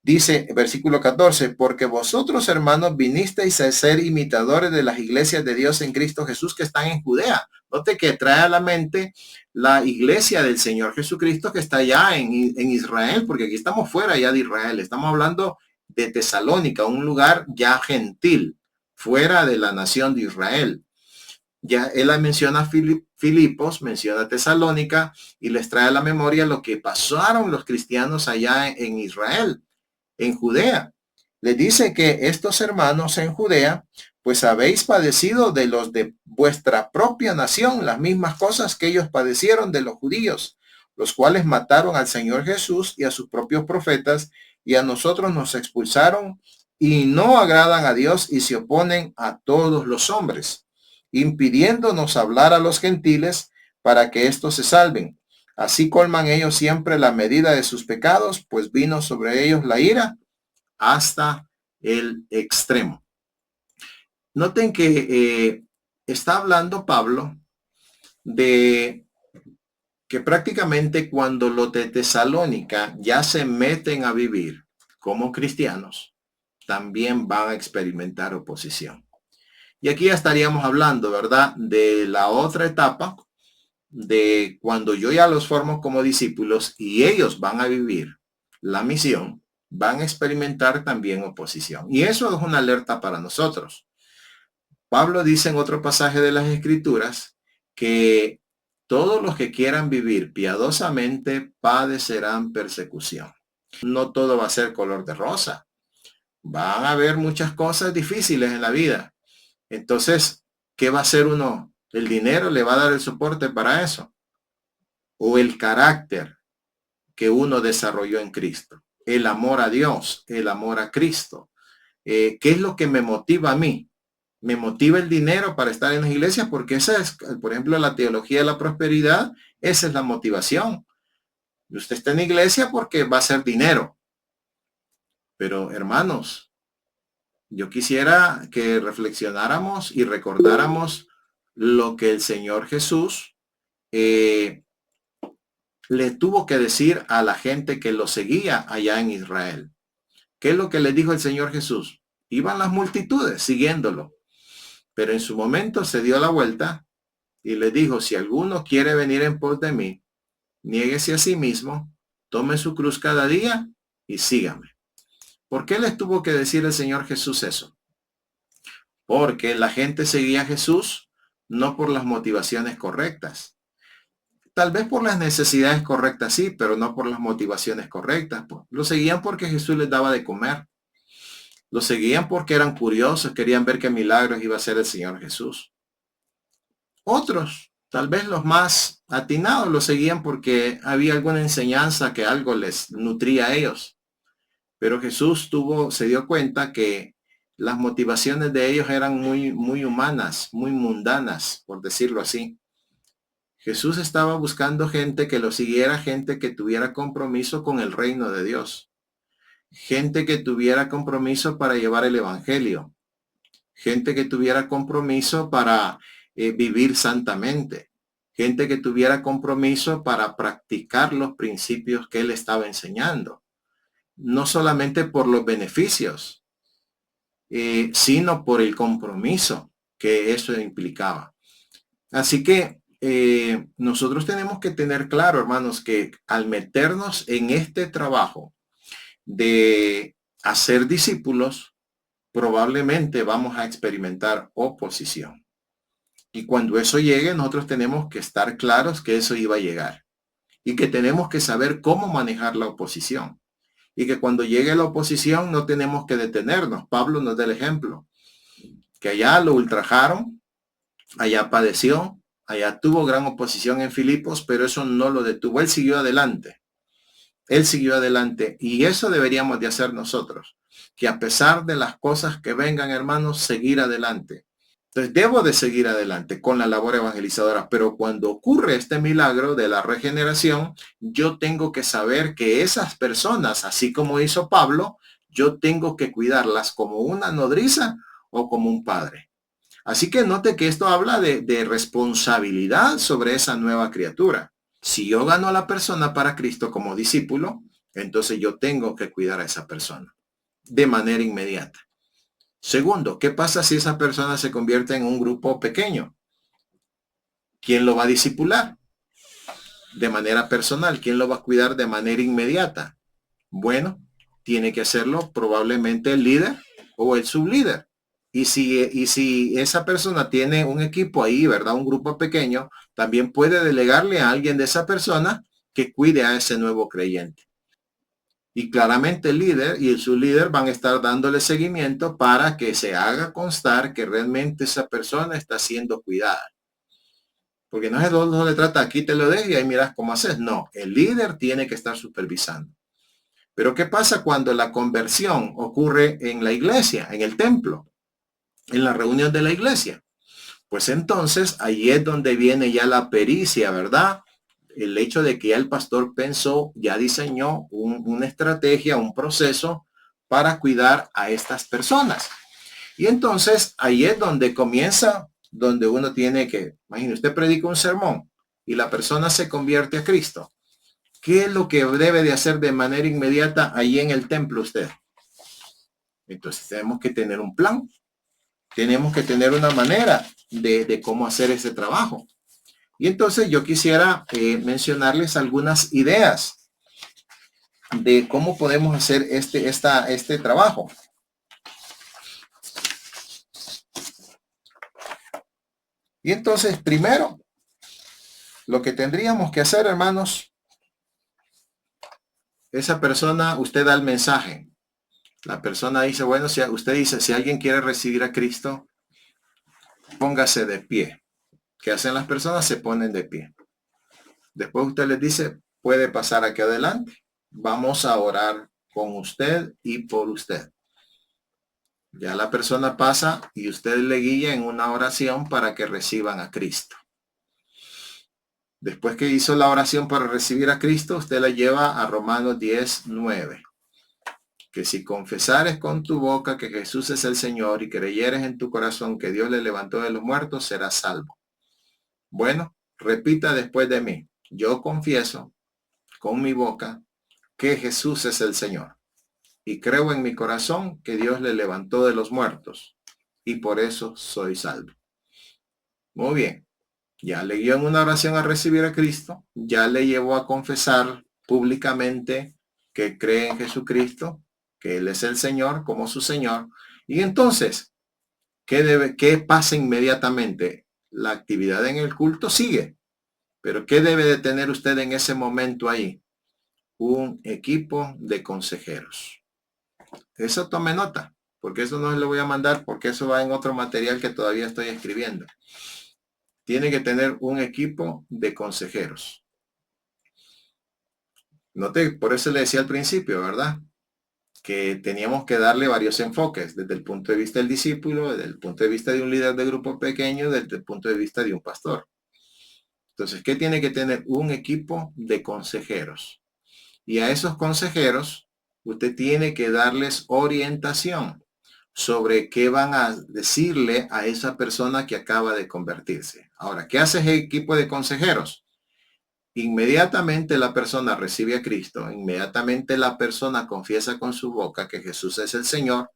Dice versículo 14, porque vosotros, hermanos, vinisteis a ser imitadores de las iglesias de Dios en Cristo Jesús que están en Judea. Note que trae a la mente la iglesia del Señor Jesucristo que está allá en Israel, porque aquí estamos fuera ya de Israel. Estamos hablando de Tesalónica, un lugar ya gentil, fuera de la nación de Israel. Ya él menciona Filipos, menciona Tesalónica y les trae a la memoria lo que pasaron los cristianos allá en Israel, en Judea. Les dice que estos hermanos en Judea, pues habéis padecido de los de vuestra propia nación las mismas cosas que ellos padecieron de los judíos, los cuales mataron al Señor Jesús y a sus propios profetas, y a nosotros nos expulsaron y no agradan a Dios y se oponen a todos los hombres, impidiéndonos hablar a los gentiles para que éstos se salven. Así colman ellos siempre la medida de sus pecados, pues vino sobre ellos la ira hasta el extremo. Noten que está hablando Pablo de que prácticamente cuando los de Tesalónica ya se meten a vivir como cristianos, también van a experimentar oposición. Y aquí ya estaríamos hablando, ¿verdad?, de la otra etapa de cuando yo ya los formo como discípulos y ellos van a vivir la misión, van a experimentar también oposición. Y eso es una alerta para nosotros. Pablo dice en otro pasaje de las Escrituras que todos los que quieran vivir piadosamente padecerán persecución. No todo va a ser color de rosa. Van a haber muchas cosas difíciles en la vida. Entonces, ¿qué va a hacer uno? ¿El dinero le va a dar el soporte para eso? ¿O el carácter que uno desarrolló en Cristo? El amor a Dios, el amor a Cristo. ¿Qué es lo que me motiva a mí? Me motiva el dinero para estar en las iglesias, porque esa es, por ejemplo, la teología de la prosperidad, esa es la motivación. Usted está en la iglesia porque va a ser dinero. Pero hermanos, yo quisiera que reflexionáramos y recordáramos lo que el Señor Jesús le tuvo que decir a la gente que lo seguía allá en Israel. ¿Qué es lo que le dijo el Señor Jesús? Iban las multitudes siguiéndolo, pero en su momento se dio la vuelta y le dijo, si alguno quiere venir en pos de mí, niéguese a sí mismo, tome su cruz cada día y sígame. ¿Por qué les tuvo que decir el Señor Jesús eso? Porque la gente seguía a Jesús no por las motivaciones correctas. Tal vez por las necesidades correctas, sí, pero no por las motivaciones correctas. Lo seguían porque Jesús les daba de comer. Lo seguían porque eran curiosos, querían ver qué milagros iba a hacer el Señor Jesús. Otros, tal vez los más atinados, lo seguían porque había alguna enseñanza que algo les nutría a ellos. Pero Jesús se dio cuenta que las motivaciones de ellos eran muy humanas, muy mundanas, por decirlo así. Jesús estaba buscando gente que lo siguiera, gente que tuviera compromiso con el reino de Dios, gente que tuviera compromiso para llevar el evangelio, gente que tuviera compromiso para vivir santamente, gente que tuviera compromiso para practicar los principios que él estaba enseñando, no solamente por los beneficios, sino por el compromiso que eso implicaba. Así que nosotros tenemos que tener claro, hermanos, que al meternos en este trabajo de hacer discípulos, probablemente vamos a experimentar oposición. Y cuando eso llegue, nosotros tenemos que estar claros que eso iba a llegar y que tenemos que saber cómo manejar la oposición. Y que cuando llegue la oposición no tenemos que detenernos. Pablo nos da el ejemplo, que allá lo ultrajaron, allá padeció, allá tuvo gran oposición en Filipos, pero eso no lo detuvo. Él siguió adelante. Él siguió adelante. Y eso deberíamos de hacer nosotros, que a pesar de las cosas que vengan, hermanos, seguir adelante. Entonces debo de seguir adelante con la labor evangelizadora, pero cuando ocurre este milagro de la regeneración, yo tengo que saber que esas personas, así como hizo Pablo, yo tengo que cuidarlas como una nodriza o como un padre. Así que note que esto habla de responsabilidad sobre esa nueva criatura. Si yo gano a la persona para Cristo como discípulo, entonces yo tengo que cuidar a esa persona de manera inmediata. Segundo, ¿qué pasa si esa persona se convierte en un grupo pequeño? ¿Quién lo va a discipular? De manera personal. ¿Quién lo va a cuidar de manera inmediata? Bueno, tiene que hacerlo probablemente el líder o el sublíder. Y si esa persona tiene un equipo ahí, ¿verdad? Un grupo pequeño, también puede delegarle a alguien de esa persona que cuide a ese nuevo creyente. Y claramente el líder y el sublíder van a estar dándole seguimiento para que se haga constar que realmente esa persona está siendo cuidada. Porque no es no le trata, aquí te lo dejo y ahí miras cómo haces. No, el líder tiene que estar supervisando. Pero ¿qué pasa cuando la conversión ocurre en la iglesia, en el templo, en la reunión de la iglesia? Pues entonces ahí es donde viene ya la pericia, ¿verdad? El hecho de que ya el pastor pensó, ya diseñó una estrategia, un proceso para cuidar a estas personas. Y entonces ahí es donde comienza, donde uno tiene que, imagínese, usted predica un sermón y la persona se convierte a Cristo. ¿Qué es lo que debe de hacer de manera inmediata ahí en el templo usted? Entonces tenemos que tener un plan, tenemos que tener una manera de cómo hacer ese trabajo. Y entonces yo quisiera mencionarles algunas ideas de cómo podemos hacer este trabajo. Y entonces, primero, lo que tendríamos que hacer, hermanos, esa persona, usted da el mensaje. La persona dice, bueno, si usted dice, si alguien quiere recibir a Cristo, póngase de pie. ¿Qué hacen las personas? Se ponen de pie. Después usted les dice, puede pasar aquí adelante. Vamos a orar con usted y por usted. Ya la persona pasa y usted le guía en una oración para que reciban a Cristo. Después que hizo la oración para recibir a Cristo, usted la lleva a Romanos 10:9. Que si confesares con tu boca que Jesús es el Señor y creyeres en tu corazón que Dios le levantó de los muertos, serás salvo. Bueno, repita después de mí. Yo confieso con mi boca que Jesús es el Señor y creo en mi corazón que Dios le levantó de los muertos y por eso soy salvo. Muy bien. Ya le guió en una oración a recibir a Cristo, ya le llevó a confesar públicamente que cree en Jesucristo, que Él es el Señor como su Señor. Y entonces, ¿qué pasa inmediatamente? La actividad en el culto sigue. Pero ¿qué debe de tener usted en ese momento ahí? Un equipo de consejeros. Eso tome nota, porque eso no le voy a mandar, porque eso va en otro material que todavía estoy escribiendo. Tiene que tener un equipo de consejeros. Note, por eso le decía al principio, ¿verdad? Que teníamos que darle varios enfoques, desde el punto de vista del discípulo, desde el punto de vista de un líder de grupo pequeño, desde el punto de vista de un pastor. Entonces, ¿qué tiene que tener? Un equipo de consejeros. Y a esos consejeros, usted tiene que darles orientación sobre qué van a decirle a esa persona que acaba de convertirse. Ahora, ¿qué hace ese equipo de consejeros? Inmediatamente la persona recibe a Cristo, inmediatamente la persona confiesa con su boca que Jesús es el Señor,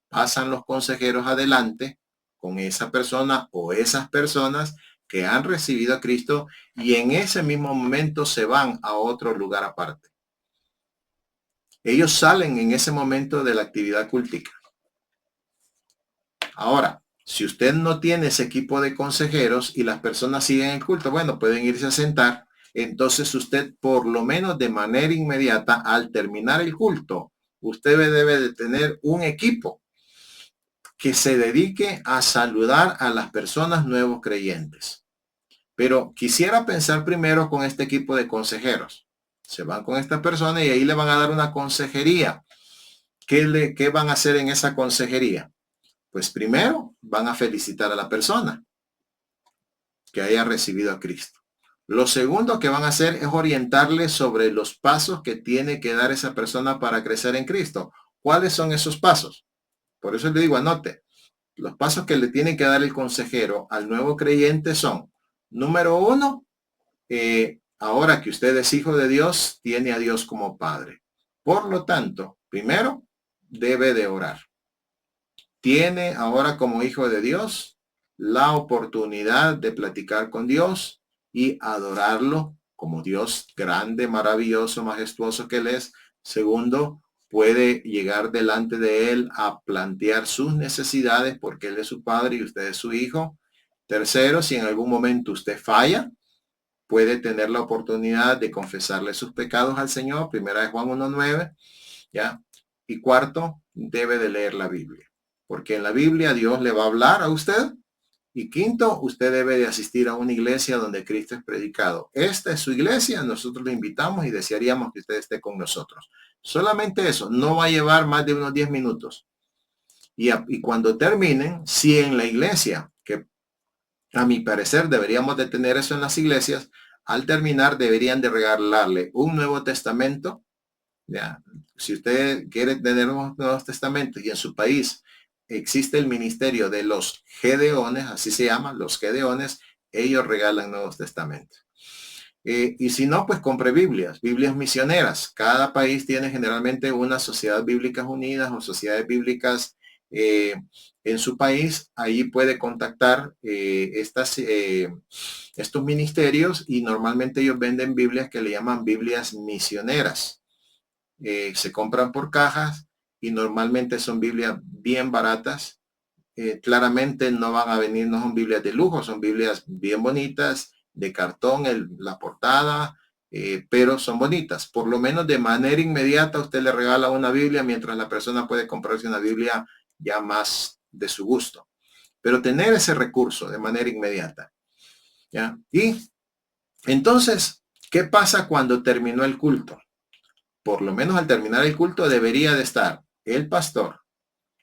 pasan los consejeros adelante con esa persona o esas personas que han recibido a Cristo y en ese mismo momento se van a otro lugar aparte. Ellos salen en ese momento de la actividad cultica. Ahora, si usted no tiene ese equipo de consejeros y las personas siguen el culto, bueno, pueden irse a sentar. Entonces usted, por lo menos de manera inmediata, al terminar el culto, usted debe de tener un equipo que se dedique a saludar a las personas nuevos creyentes. Pero quisiera pensar primero con este equipo de consejeros. Se van con esta persona y ahí le van a dar una consejería. ¿Qué van a hacer en esa consejería? Pues primero van a felicitar a la persona que haya recibido a Cristo. Lo segundo que van a hacer es orientarle sobre los pasos que tiene que dar esa persona para crecer en Cristo. ¿Cuáles son esos pasos? Por eso le digo, anote. Los pasos que le tiene que dar el consejero al nuevo creyente son, número uno, ahora que usted es hijo de Dios, tiene a Dios como Padre. Por lo tanto, primero, debe de orar. Tiene ahora como hijo de Dios la oportunidad de platicar con Dios y adorarlo como Dios grande, maravilloso, majestuoso que Él es. Segundo, puede llegar delante de Él a plantear sus necesidades porque Él es su Padre y usted es su hijo. Tercero, si en algún momento usted falla, puede tener la oportunidad de confesarle sus pecados al Señor. Primera de Juan 1:9, ¿ya? Y cuarto, debe de leer la Biblia, porque en la Biblia Dios le va a hablar a usted. Y quinto, usted debe de asistir a una iglesia donde Cristo es predicado. Esta es su iglesia, nosotros le invitamos y desearíamos que usted esté con nosotros. Solamente eso, no va a llevar más de unos 10 minutos. Y cuando terminen, si en la iglesia, que a mi parecer deberíamos de tener eso en las iglesias, al terminar deberían de regalarle un Nuevo Testamento. Ya, si usted quiere tener un Nuevo Testamento y en su país existe el ministerio de los Gedeones, así se llaman, los Gedeones, ellos regalan Nuevos Testamentos. Y si no, pues compre Biblias misioneras. Cada país tiene generalmente una sociedad bíblicas unidas o sociedades bíblicas en su país. Ahí puede contactar estos ministerios y normalmente ellos venden Biblias que le llaman Biblias misioneras. Se compran por cajas y normalmente son Biblias bien baratas. Claramente no van a venir, no son Biblias de lujo, son Biblias bien bonitas, de cartón, la portada, pero son bonitas. Por lo menos de manera inmediata usted le regala una Biblia mientras la persona puede comprarse una Biblia ya más de su gusto. Pero tener ese recurso de manera inmediata. ¿Ya? Y entonces, ¿qué pasa cuando terminó el culto? Por lo menos al terminar el culto debería de estar el pastor,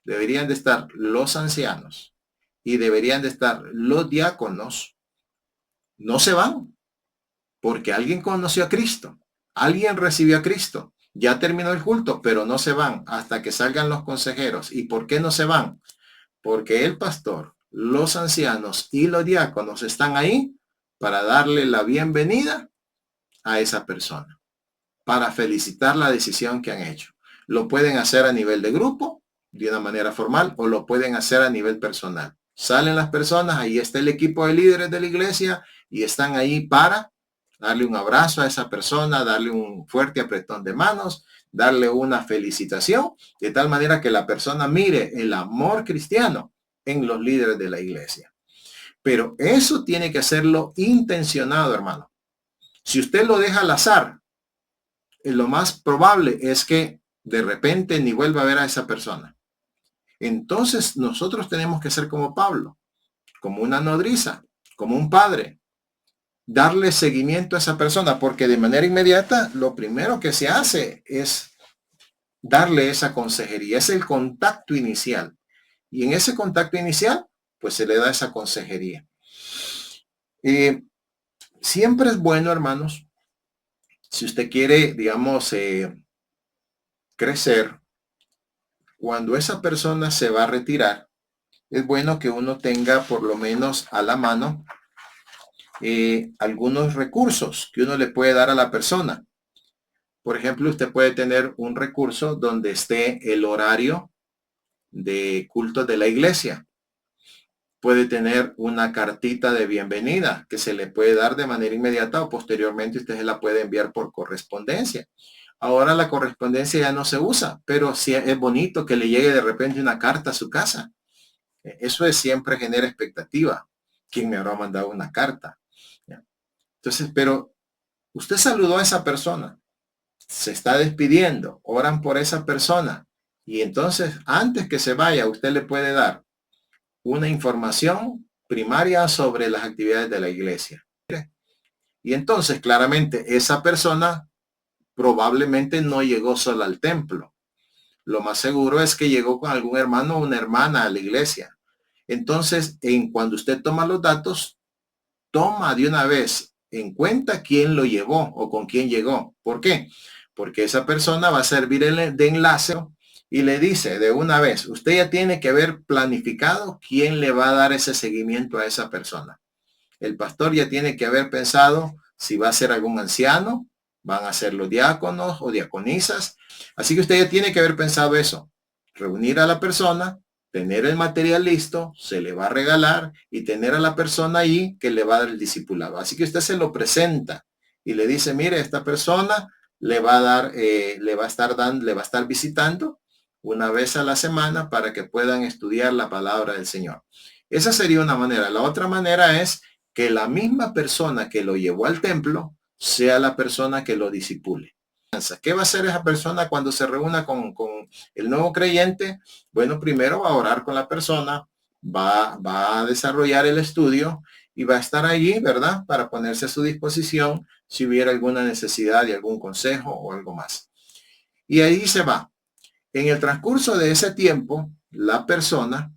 deberían de estar los ancianos y deberían de estar los diáconos. No se van porque alguien conoció a Cristo, alguien recibió a Cristo, ya terminó el culto, pero no se van hasta que salgan los consejeros. ¿Y por qué no se van? Porque el pastor, los ancianos y los diáconos están ahí para darle la bienvenida a esa persona, para felicitar la decisión que han hecho. Lo pueden hacer a nivel de grupo, de una manera formal, o lo pueden hacer a nivel personal. Salen las personas, ahí está el equipo de líderes de la iglesia y están ahí para darle un abrazo a esa persona, darle un fuerte apretón de manos, darle una felicitación, de tal manera que la persona mire el amor cristiano en los líderes de la iglesia. Pero eso tiene que hacerlo intencionado, hermano. Si usted lo deja al azar, lo más probable es que de repente ni vuelva a ver a esa persona. Entonces nosotros tenemos que ser como Pablo, como una nodriza, como un padre, darle seguimiento a esa persona, porque de manera inmediata lo primero que se hace es darle esa consejería, es el contacto inicial. Y en ese contacto inicial, pues se le da esa consejería. Siempre es bueno, hermanos, si usted quiere, digamos, crecer, cuando esa persona se va a retirar, es bueno que uno tenga por lo menos a la mano algunos recursos que uno le puede dar a la persona. Por ejemplo, usted puede tener un recurso donde esté el horario de culto de la iglesia. Puede tener una cartita de bienvenida que se le puede dar de manera inmediata o posteriormente usted se la puede enviar por correspondencia. Ahora la correspondencia ya no se usa, pero sí es bonito que le llegue de repente una carta a su casa. Eso es siempre genera expectativa. ¿Quién me habrá mandado una carta? Entonces, pero usted saludó a esa persona, se está despidiendo, oran por esa persona y entonces antes que se vaya usted le puede dar una información primaria sobre las actividades de la iglesia. Y entonces claramente esa persona probablemente no llegó sola al templo. Lo más seguro es que llegó con algún hermano o una hermana a la iglesia. Entonces, cuando usted toma los datos, toma de una vez en cuenta quién lo llevó o con quién llegó. ¿Por qué? Porque esa persona va a servir de enlace y le dice de una vez, usted ya tiene que haber planificado quién le va a dar ese seguimiento a esa persona. El pastor ya tiene que haber pensado si va a ser algún anciano, van a ser los diáconos o diaconisas. Así que usted ya tiene que haber pensado eso. Reunir a la persona, tener el material listo, se le va a regalar y tener a la persona ahí que le va a dar el discipulado. Así que usted se lo presenta y le dice, mire, esta persona le va a dar, le va a estar visitando una vez a la semana para que puedan estudiar la palabra del Señor. Esa sería una manera. La otra manera es que la misma persona que lo llevó al templo sea la persona que lo disipule. ¿Qué va a hacer esa persona cuando se reúna con el nuevo creyente? Bueno, primero va a orar con la persona, va a desarrollar el estudio y va a estar allí, ¿verdad? Para ponerse a su disposición si hubiera alguna necesidad de algún consejo o algo más. Y ahí se va. En el transcurso de ese tiempo, la persona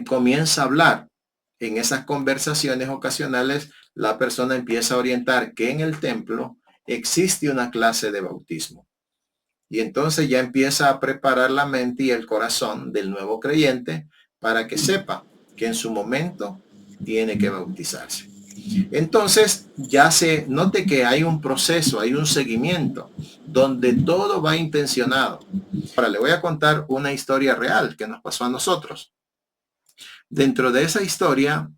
comienza a hablar. En esas conversaciones ocasionales, la persona empieza a orientar que en el templo existe una clase de bautismo. Y entonces ya empieza a preparar la mente y el corazón del nuevo creyente para que sepa que en su momento tiene que bautizarse. Entonces ya se note que hay un proceso, hay un seguimiento donde todo va intencionado. Ahora le voy a contar una historia real que nos pasó a nosotros. Dentro de esa historia,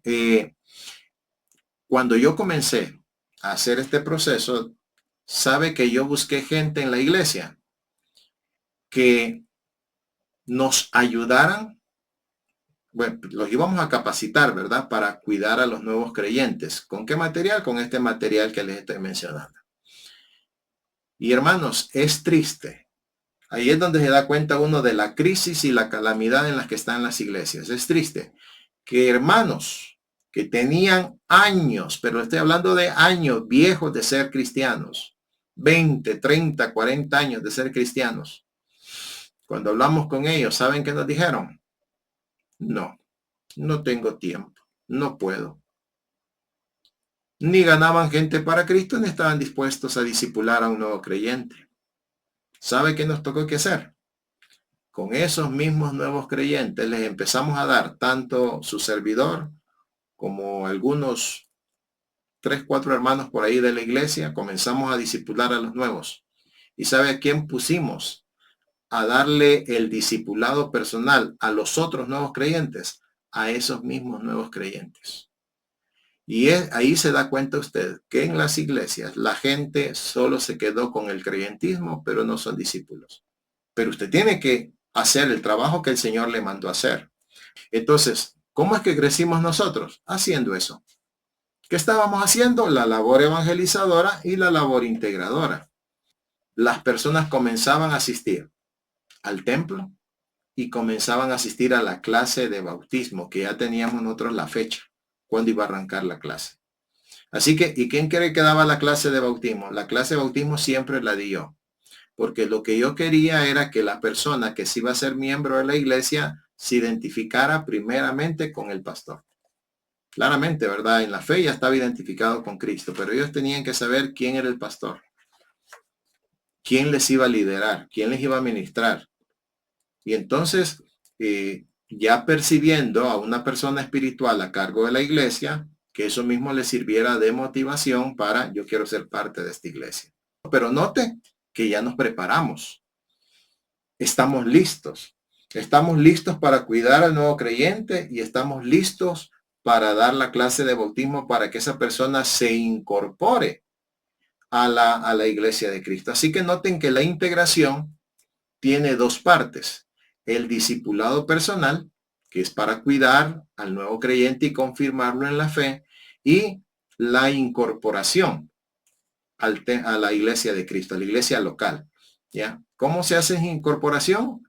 cuando yo comencé a hacer este proceso, sabe que yo busqué gente en la iglesia que nos ayudaran. Bueno, los íbamos a capacitar, ¿verdad? Para cuidar a los nuevos creyentes. ¿Con qué material? Con este material que les estoy mencionando. Y hermanos, es triste. Ahí es donde se da cuenta uno de la crisis y la calamidad en las que están las iglesias. Es triste que hermanos que tenían años, pero estoy hablando de años viejos de ser cristianos, 20, 30, 40 años de ser cristianos. Cuando hablamos con ellos, ¿saben qué nos dijeron? No, no tengo tiempo, no puedo. Ni ganaban gente para Cristo, ni estaban dispuestos a discipular a un nuevo creyente. ¿Sabe qué nos tocó que hacer? Con esos mismos nuevos creyentes les empezamos a dar tanto su servidor como algunos 3, 4 hermanos por ahí de la iglesia, comenzamos a discipular a los nuevos. ¿Y sabe a quién pusimos? a darle el discipulado personal a los otros nuevos creyentes, a esos mismos nuevos creyentes. Y ahí se da cuenta usted que en las iglesias la gente solo se quedó con el creyentismo, pero no son discípulos. Pero usted tiene que hacer el trabajo que el Señor le mandó a hacer. Entonces, ¿cómo es que crecimos nosotros? Haciendo eso. ¿Qué estábamos haciendo? La labor evangelizadora y la labor integradora. Las personas comenzaban a asistir al templo y comenzaban a asistir a la clase de bautismo, que ya teníamos nosotros la fecha, cuando iba a arrancar la clase. Así que, ¿y quién cree que daba la clase de bautismo? La clase de bautismo siempre la di yo, porque lo que yo quería era que la persona que se iba a ser miembro de la iglesia se identificara primeramente con el pastor. Claramente, ¿verdad? En la fe ya estaba identificado con Cristo, pero ellos tenían que saber quién era el pastor, quién les iba a liderar, quién les iba a ministrar. Y entonces, ya percibiendo a una persona espiritual a cargo de la iglesia, que eso mismo le sirviera de motivación para yo quiero ser parte de esta iglesia. Pero note que ya nos preparamos. Estamos listos. Estamos listos para cuidar al nuevo creyente y estamos listos para dar la clase de bautismo para que esa persona se incorpore a la iglesia de Cristo. Así que noten que la integración tiene dos partes. El discipulado personal, que es para cuidar al nuevo creyente y confirmarlo en la fe, y la incorporación a la iglesia de Cristo, a la iglesia local. ¿Ya? ¿Cómo se hace incorporación?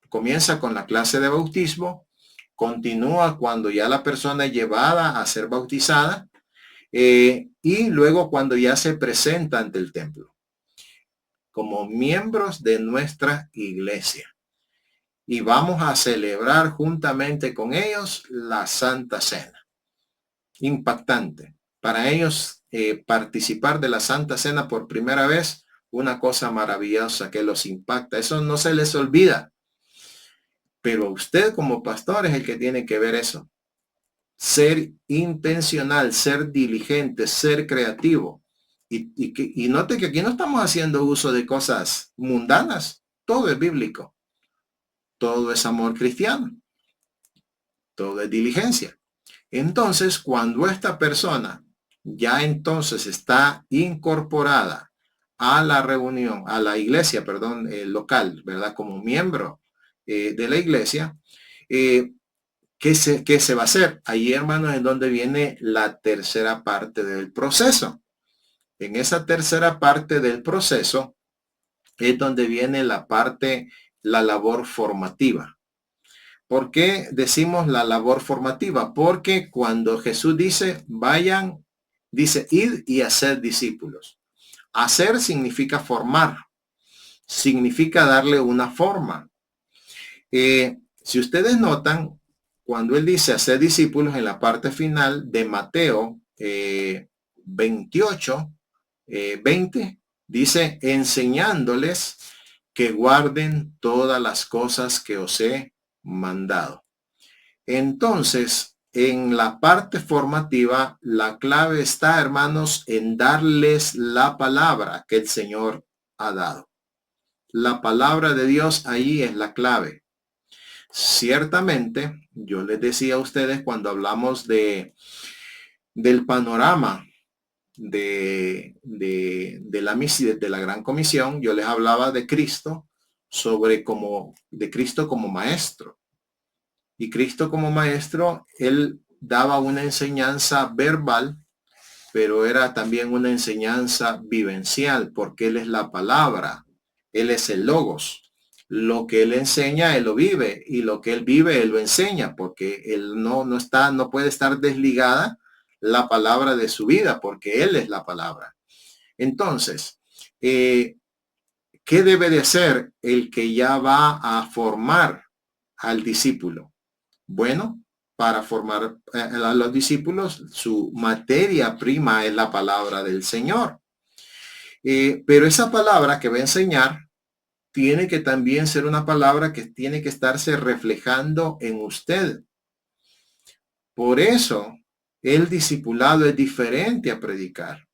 Comienza con la clase de bautismo, continúa cuando ya la persona es llevada a ser bautizada y luego cuando ya se presenta ante el templo como miembros de nuestra iglesia. Y vamos a celebrar juntamente con ellos la Santa Cena. Impactante. Para ellos participar de la Santa Cena por primera vez, una cosa maravillosa que los impacta. Eso no se les olvida. Pero usted como pastor es el que tiene que ver eso. Ser intencional, ser diligente, ser creativo. Y note que aquí no estamos haciendo uso de cosas mundanas. Todo es bíblico. Todo es amor cristiano. Todo es diligencia. Entonces, cuando esta persona ya entonces está incorporada a la reunión, a la iglesia, perdón, local, ¿verdad? Como miembro de la iglesia, ¿qué se va a hacer? Ahí, hermanos, es donde viene la tercera parte del proceso. En esa tercera parte del proceso es donde viene la labor formativa. ¿Por qué decimos la labor formativa? Porque cuando Jesús dice, vayan, dice, id y hacer discípulos. Hacer significa formar, significa darle una forma. Si ustedes notan, cuando él dice hacer discípulos en la parte final de Mateo 28, 20, dice, enseñándoles que guarden todas las cosas que os he mandado. Entonces, en la parte formativa, la clave está, hermanos, en darles la palabra que el Señor ha dado. La palabra de Dios ahí es la clave. Ciertamente, yo les decía a ustedes cuando hablamos del panorama de la Gran Comisión, yo les hablaba de Cristo de Cristo como maestro. Y Cristo como maestro, él daba una enseñanza verbal, pero era también una enseñanza vivencial, porque él es la palabra, él es el logos. Lo que él enseña, él lo vive, y lo que él vive, él lo enseña, porque él no puede estar desligada la palabra de su vida, porque él es la palabra. Entonces, ¿qué debe de hacer el que ya va a formar al discípulo? Bueno, para formar a los discípulos, su materia prima es la palabra del Señor. Pero esa palabra que va a enseñar tiene que también ser una palabra que tiene que estarse reflejando en usted. Por eso, el discipulado es diferente a predicar.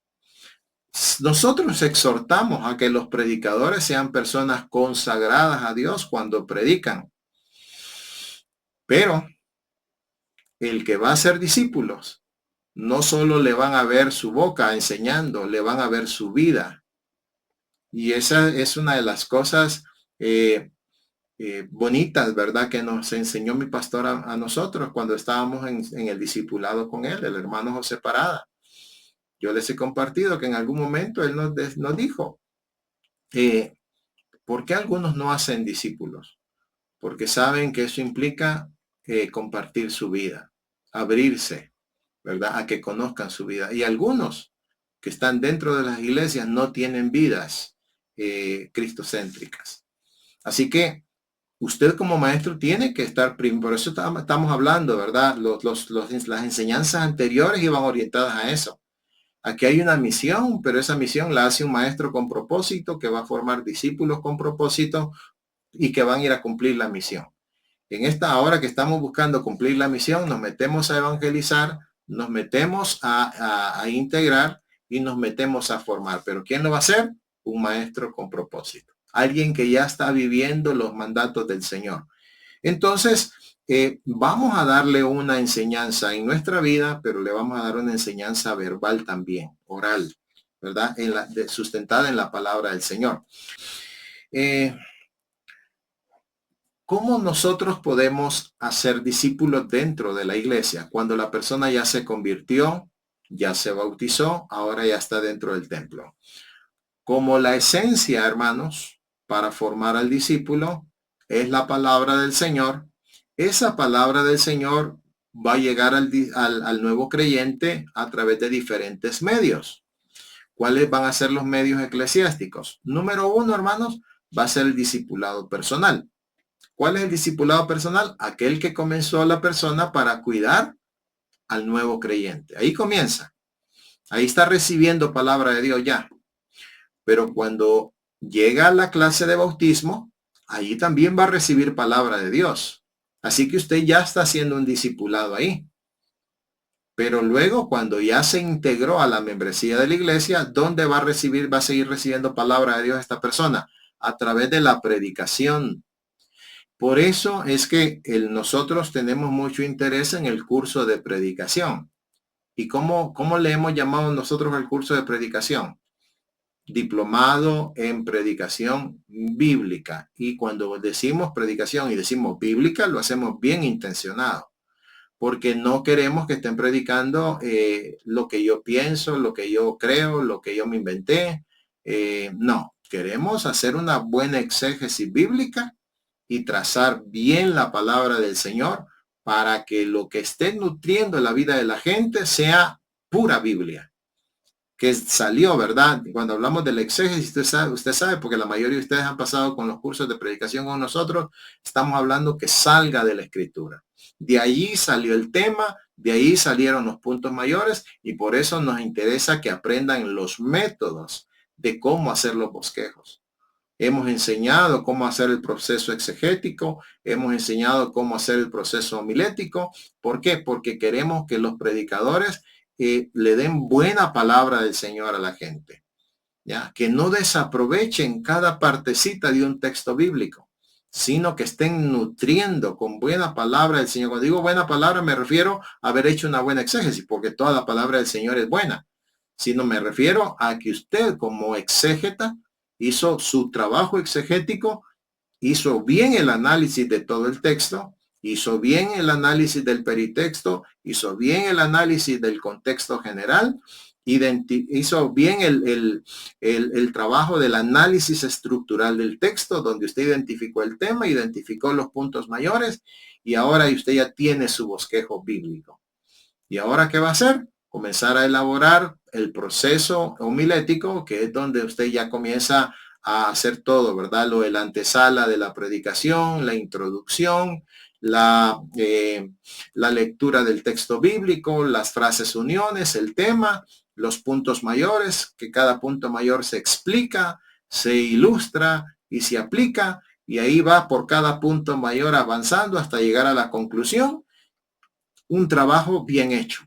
Nosotros exhortamos a que los predicadores sean personas consagradas a Dios cuando predican, pero el que va a ser discípulos, no solo le van a ver su boca enseñando, le van a ver su vida. Y esa es una de las cosas bonitas, ¿verdad? Que nos enseñó mi pastor a nosotros cuando estábamos en el discipulado con él, el hermano José Parada. Yo les he compartido que en algún momento él nos dijo, ¿por qué algunos no hacen discípulos? Porque saben que eso implica compartir su vida, abrirse, ¿verdad? A que conozcan su vida. Y algunos que están dentro de las iglesias no tienen vidas cristocéntricas. Así que usted como maestro tiene que estar primero. Por eso estamos hablando, ¿verdad? Las enseñanzas anteriores iban orientadas a eso. Aquí hay una misión, pero esa misión la hace un maestro con propósito, que va a formar discípulos con propósito y que van a ir a cumplir la misión. En esta hora que estamos buscando cumplir la misión, nos metemos a evangelizar, nos metemos a integrar y nos metemos a formar. Pero ¿quién lo va a hacer? Un maestro con propósito. Alguien que ya está viviendo los mandatos del Señor. Entonces, vamos a darle una enseñanza en nuestra vida, pero le vamos a dar una enseñanza verbal también, oral, ¿verdad? Sustentada en la palabra del Señor. ¿Cómo nosotros podemos hacer discípulos dentro de la iglesia? Cuando la persona ya se convirtió, ya se bautizó, ahora ya está dentro del templo. Como la esencia, hermanos, para formar al discípulo es la palabra del Señor. Esa palabra del Señor va a llegar al nuevo creyente a través de diferentes medios. ¿Cuáles van a ser los medios eclesiásticos? Número uno, hermanos, va a ser el discipulado personal. ¿Cuál es el discipulado personal? Aquel que comenzó a la persona para cuidar al nuevo creyente. Ahí comienza. Ahí está recibiendo palabra de Dios ya. Pero cuando llega a la clase de bautismo, ahí también va a recibir palabra de Dios. Así que usted ya está siendo un discipulado ahí. Pero luego, cuando ya se integró a la membresía de la iglesia, ¿dónde va a seguir recibiendo palabra de Dios esta persona? A través de la predicación. Por eso es que nosotros tenemos mucho interés en el curso de predicación. ¿Y cómo le hemos llamado nosotros el curso de predicación? Diplomado en predicación bíblica. Y cuando decimos predicación y decimos bíblica, lo hacemos bien intencionado. Porque no queremos que estén predicando lo que yo pienso, lo que yo creo, lo que yo me inventé. No, queremos hacer una buena exégesis bíblica y trazar bien la palabra del Señor para que lo que esté nutriendo la vida de la gente sea pura Biblia, que salió, ¿verdad? Cuando hablamos del exégesis, usted sabe, porque la mayoría de ustedes han pasado con los cursos de predicación con nosotros, estamos hablando que salga de la escritura. De allí salió el tema, de ahí salieron los puntos mayores y por eso nos interesa que aprendan los métodos de cómo hacer los bosquejos. Hemos enseñado cómo hacer el proceso exegético, hemos enseñado cómo hacer el proceso homilético. ¿Por qué? Porque queremos que los predicadores le den buena palabra del Señor a la gente. ¿Ya? Que no desaprovechen cada partecita de un texto bíblico, sino que estén nutriendo con buena palabra del Señor. Cuando digo buena palabra me refiero a haber hecho una buena exégesis, porque toda la palabra del Señor es buena. Sino me refiero a que usted como exégeta hizo su trabajo exegético, hizo bien el análisis de todo el texto, hizo bien el análisis del peritexto, hizo bien el análisis del contexto general, hizo bien el trabajo del análisis estructural del texto, donde usted identificó el tema, identificó los puntos mayores y ahora usted ya tiene su bosquejo bíblico. ¿Y ahora qué va a hacer? Comenzar a elaborar el proceso homilético, que es donde usted ya comienza a hacer todo, ¿verdad? El antesala de la predicación, la introducción, la lectura del texto bíblico, las frases uniones, el tema, los puntos mayores, que cada punto mayor se explica, se ilustra y se aplica, y ahí va por cada punto mayor avanzando hasta llegar a la conclusión. Un trabajo bien hecho.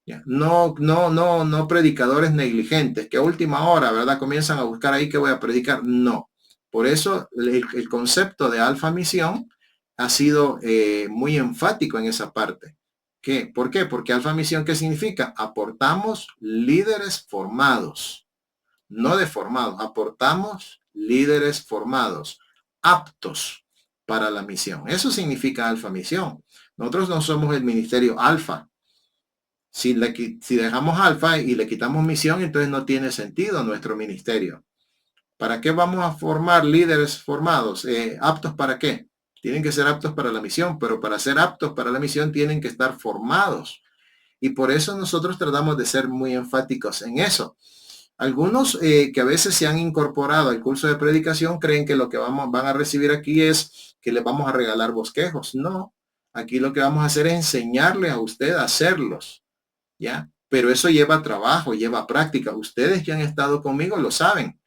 Ya. No, no, no, no predicadores negligentes que a última hora, ¿verdad? Comienzan a buscar ahí que voy a predicar. No. Por eso el concepto de alfa misión ha sido muy enfático en esa parte. ¿Qué? ¿Por qué? Porque alfa misión, ¿qué significa? Aportamos líderes formados, no deformados. Aportamos líderes formados, aptos para la misión. Eso significa alfa misión. Nosotros no somos el ministerio alfa. Si dejamos alfa y le quitamos misión, entonces no tiene sentido nuestro ministerio. ¿Para qué vamos a formar líderes formados? ¿Aptos para qué? Tienen que ser aptos para la misión, pero para ser aptos para la misión tienen que estar formados. Y por eso nosotros tratamos de ser muy enfáticos en eso. Algunos que a veces se han incorporado al curso de predicación creen que lo que van a recibir aquí es que les vamos a regalar bosquejos. No, aquí lo que vamos a hacer es enseñarle a usted a hacerlos. ¿Ya? Pero eso lleva trabajo, lleva práctica. Ustedes que han estado conmigo lo saben,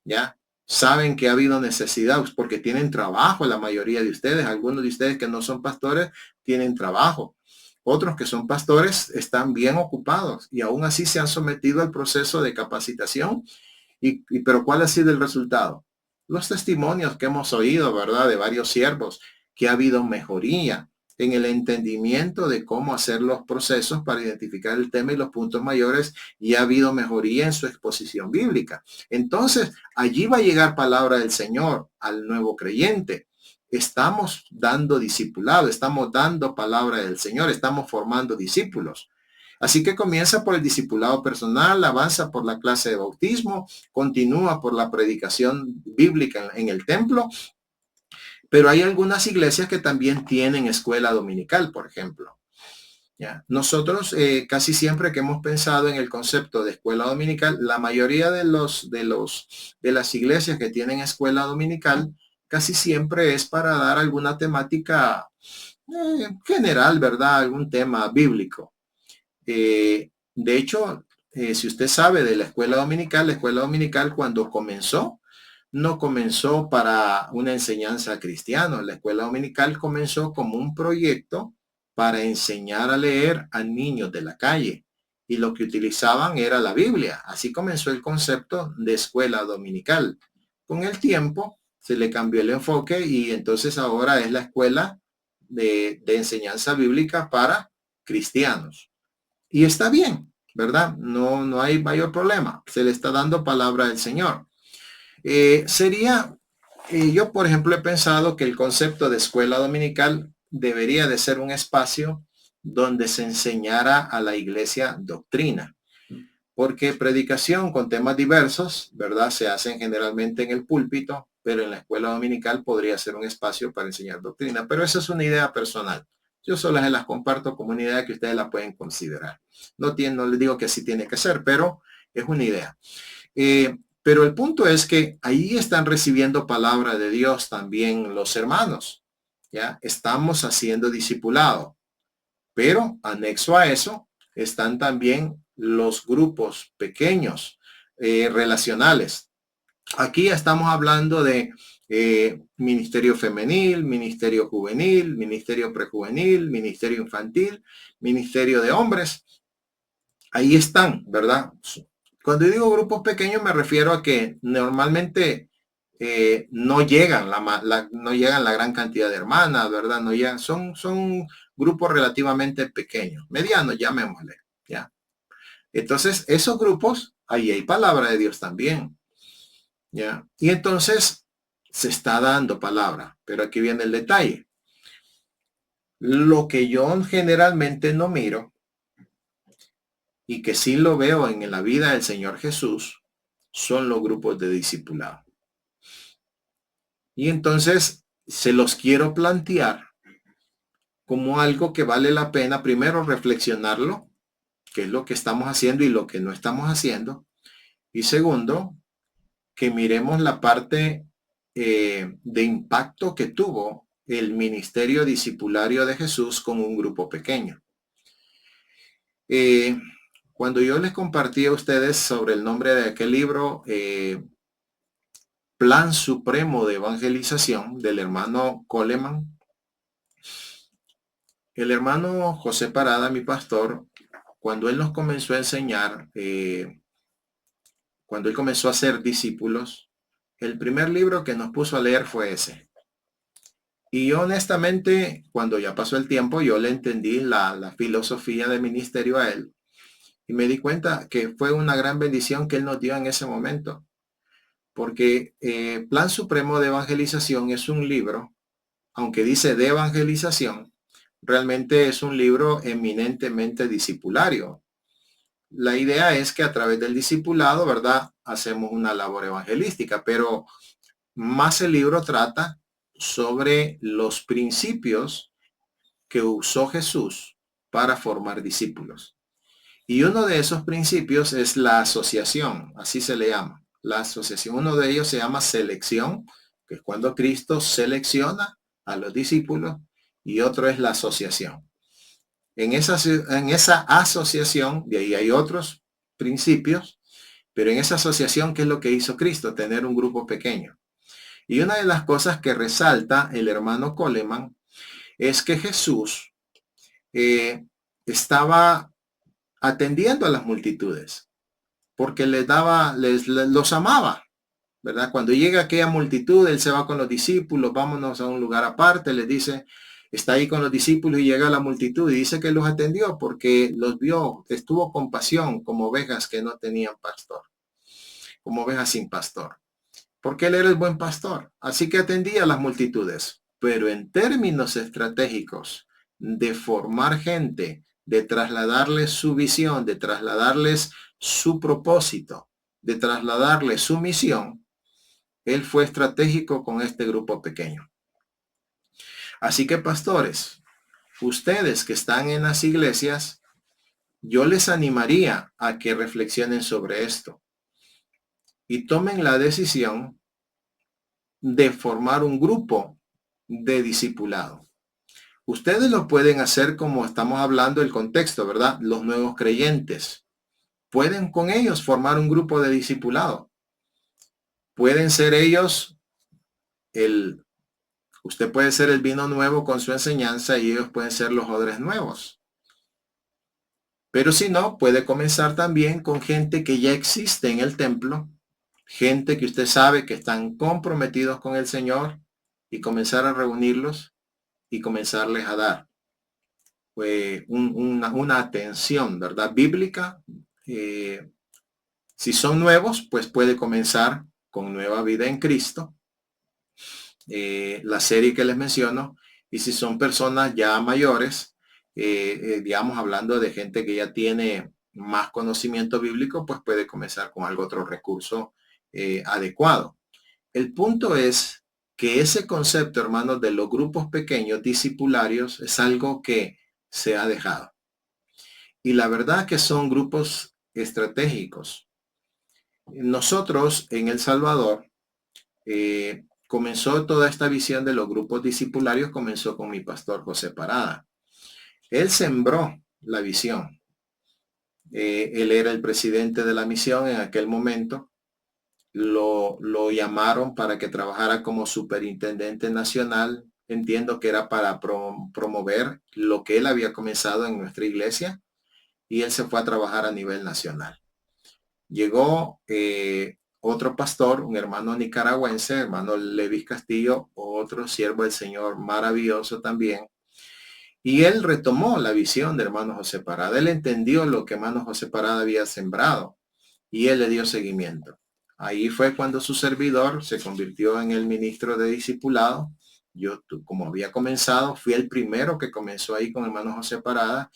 ¿ya? Saben que ha habido necesidad porque tienen trabajo la mayoría de ustedes. Algunos de ustedes que no son pastores tienen trabajo. Otros que son pastores están bien ocupados y aún así se han sometido al proceso de capacitación. Pero ¿cuál ha sido el resultado? Los testimonios que hemos oído, ¿verdad? De varios siervos, que ha habido mejoría en el entendimiento de cómo hacer los procesos para identificar el tema y los puntos mayores, y ha habido mejoría en su exposición bíblica. Entonces, allí va a llegar palabra del Señor al nuevo creyente. Estamos dando discipulado, estamos dando palabra del Señor, estamos formando discípulos. Así que comienza por el discipulado personal, avanza por la clase de bautismo, continúa por la predicación bíblica en el templo, pero hay algunas iglesias que también tienen escuela dominical, por ejemplo. ¿Ya? Nosotros casi siempre que hemos pensado en el concepto de escuela dominical, la mayoría de las iglesias que tienen escuela dominical casi siempre es para dar alguna temática general, ¿verdad? Algún tema bíblico. De hecho, si usted sabe de la escuela dominical cuando comenzó, no comenzó para una enseñanza cristiana. La escuela dominical comenzó como un proyecto para enseñar a leer a niños de la calle. Y lo que utilizaban era la Biblia. Así comenzó el concepto de escuela dominical. Con el tiempo se le cambió el enfoque y entonces ahora es la escuela de enseñanza bíblica para cristianos. Y está bien, ¿verdad? No, no hay mayor problema. Se le está dando palabra del Señor. Yo por ejemplo he pensado que el concepto de escuela dominical debería de ser un espacio donde se enseñara a la iglesia doctrina. Porque predicación con temas diversos, ¿verdad? Se hacen generalmente en el púlpito, pero en la escuela dominical podría ser un espacio para enseñar doctrina. Pero esa es una idea personal. Yo solo se las comparto como una idea que ustedes la pueden considerar. No les digo que así tiene que ser, pero es una idea. Pero el punto es que ahí están recibiendo palabra de Dios también los hermanos. ¿Ya? Estamos haciendo discipulado. Pero anexo a eso están también los grupos pequeños relacionales. Aquí estamos hablando de ministerio femenil, ministerio juvenil, ministerio prejuvenil, ministerio infantil, ministerio de hombres. Ahí están, ¿verdad? Cuando digo grupos pequeños me refiero a que normalmente no llegan no llegan la gran cantidad de hermanas, ¿verdad? No llegan, son grupos relativamente pequeños, medianos, llamémosle, ¿ya? Entonces, esos grupos, ahí hay palabra de Dios también, ¿ya? Y entonces se está dando palabra, pero aquí viene el detalle. Lo que yo generalmente no miro y que sí lo veo en la vida del Señor Jesús son los grupos de discipulado. Y entonces se los quiero plantear como algo que vale la pena primero reflexionarlo, qué es lo que estamos haciendo y lo que no estamos haciendo. Y segundo, que miremos la parte de impacto que tuvo el ministerio discipulario de Jesús con un grupo pequeño. Cuando yo les compartí a ustedes sobre el nombre de aquel libro, Plan Supremo de Evangelización, del hermano Coleman, el hermano José Parada, mi pastor, cuando él nos comenzó a enseñar, cuando él comenzó a hacer discípulos, el primer libro que nos puso a leer fue ese. Y yo honestamente, cuando ya pasó el tiempo, yo le entendí la filosofía de ministerio a él y me di cuenta que fue una gran bendición que él nos dio en ese momento. Porque Plan Supremo de Evangelización es un libro, aunque dice de evangelización, realmente es un libro eminentemente discipulario. La idea es que a través del discipulado, ¿verdad? Hacemos una labor evangelística, pero más el libro trata sobre los principios que usó Jesús para formar discípulos. Y uno de esos principios es la asociación, así se le llama. La asociación, uno de ellos se llama selección, que es cuando Cristo selecciona a los discípulos, y otro es la asociación. En esa asociación, de ahí hay otros principios, pero en esa asociación, ¿qué es lo que hizo Cristo? Tener un grupo pequeño. Y una de las cosas que resalta el hermano Coleman es que Jesús estaba atendiendo a las multitudes, porque los amaba, ¿verdad? Cuando llega aquella multitud, él se va con los discípulos, vámonos a un lugar aparte, les dice, está ahí con los discípulos y llega la multitud y dice que los atendió porque los vio, estuvo con pasión como ovejas que no tenían pastor, como ovejas sin pastor, porque él era el buen pastor, así que atendía a las multitudes, pero en términos estratégicos de formar gente, de trasladarles su visión, de trasladarles su propósito, de trasladarles su misión, él fue estratégico con este grupo pequeño. Así que pastores, ustedes que están en las iglesias, yo les animaría a que reflexionen sobre esto y tomen la decisión de formar un grupo de discipulado. Ustedes lo pueden hacer como estamos hablando del contexto, ¿verdad? Los nuevos creyentes. Pueden con ellos formar un grupo de discipulado. Pueden ser ellos usted puede ser el vino nuevo con su enseñanza y ellos pueden ser los odres nuevos. Pero si no, puede comenzar también con gente que ya existe en el templo, gente que usted sabe que están comprometidos con el Señor y comenzar a reunirlos y comenzarles a dar una atención, ¿verdad? Bíblica. Si son nuevos, pues puede comenzar con Nueva Vida en Cristo, la serie que les menciono, y si son personas ya mayores, digamos, hablando de gente que ya tiene más conocimiento bíblico, pues puede comenzar con algo otro recurso adecuado. El punto es que ese concepto, hermanos, de los grupos pequeños discipularios es algo que se ha dejado. Y la verdad que son grupos estratégicos. Nosotros en El Salvador, comenzó toda esta visión de los grupos discipularios, comenzó con mi pastor José Parada. Él sembró la visión. Él era el presidente de la misión en aquel momento. Lo llamaron para que trabajara como superintendente nacional. Entiendo que era para promover lo que él había comenzado en nuestra iglesia, y él se fue a trabajar a nivel nacional. Llegó otro pastor, un hermano nicaragüense, hermano Levis Castillo, otro siervo del Señor maravilloso también. Y él retomó la visión de hermano José Parada. Él entendió lo que hermano José Parada había sembrado y él le dio seguimiento. Ahí fue cuando su servidor se convirtió en el ministro de discipulado. Yo, como había comenzado, fui el primero que comenzó ahí con hermano José Parada.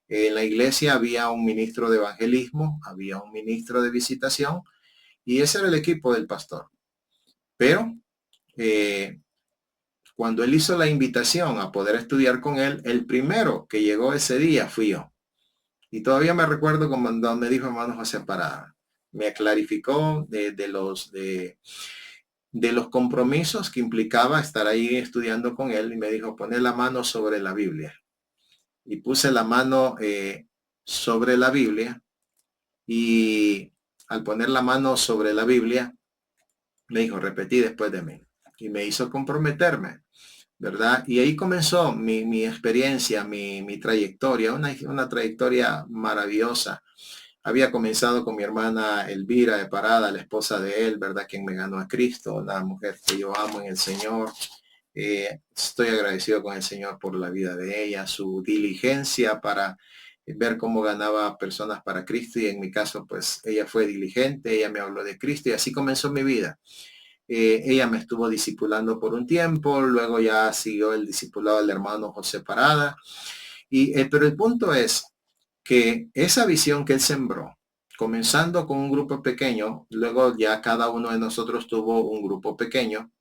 En la iglesia había un ministro de evangelismo, había un ministro de visitación, y ese era el equipo del pastor. Pero cuando él hizo la invitación a poder estudiar con él, el primero que llegó ese día fui yo. Y todavía me recuerdo cuando me dijo hermano José Parada. Me clarificó de los compromisos que implicaba estar ahí estudiando con él, y me dijo, poner la mano sobre la Biblia. Y puse la mano sobre la Biblia, y al poner la mano sobre la Biblia, me dijo, repetí después de mí. Y me hizo comprometerme. ¿verdad? Y ahí comenzó mi experiencia, mi trayectoria, una trayectoria maravillosa. Había comenzado con mi hermana Elvira de Parada, la esposa de él, ¿verdad? Quien me ganó a Cristo, una mujer que yo amo en el Señor. Estoy agradecido con el Señor por la vida de ella, su diligencia para ver cómo ganaba personas para Cristo, y en mi caso, pues ella fue diligente, ella me habló de Cristo y así comenzó mi vida. Ella me estuvo discipulando por un tiempo, luego ya siguió el discipulado del hermano José Parada. Pero el punto es que esa visión que él sembró, comenzando con un grupo pequeño, luego ya cada uno de nosotros tuvo un grupo pequeño,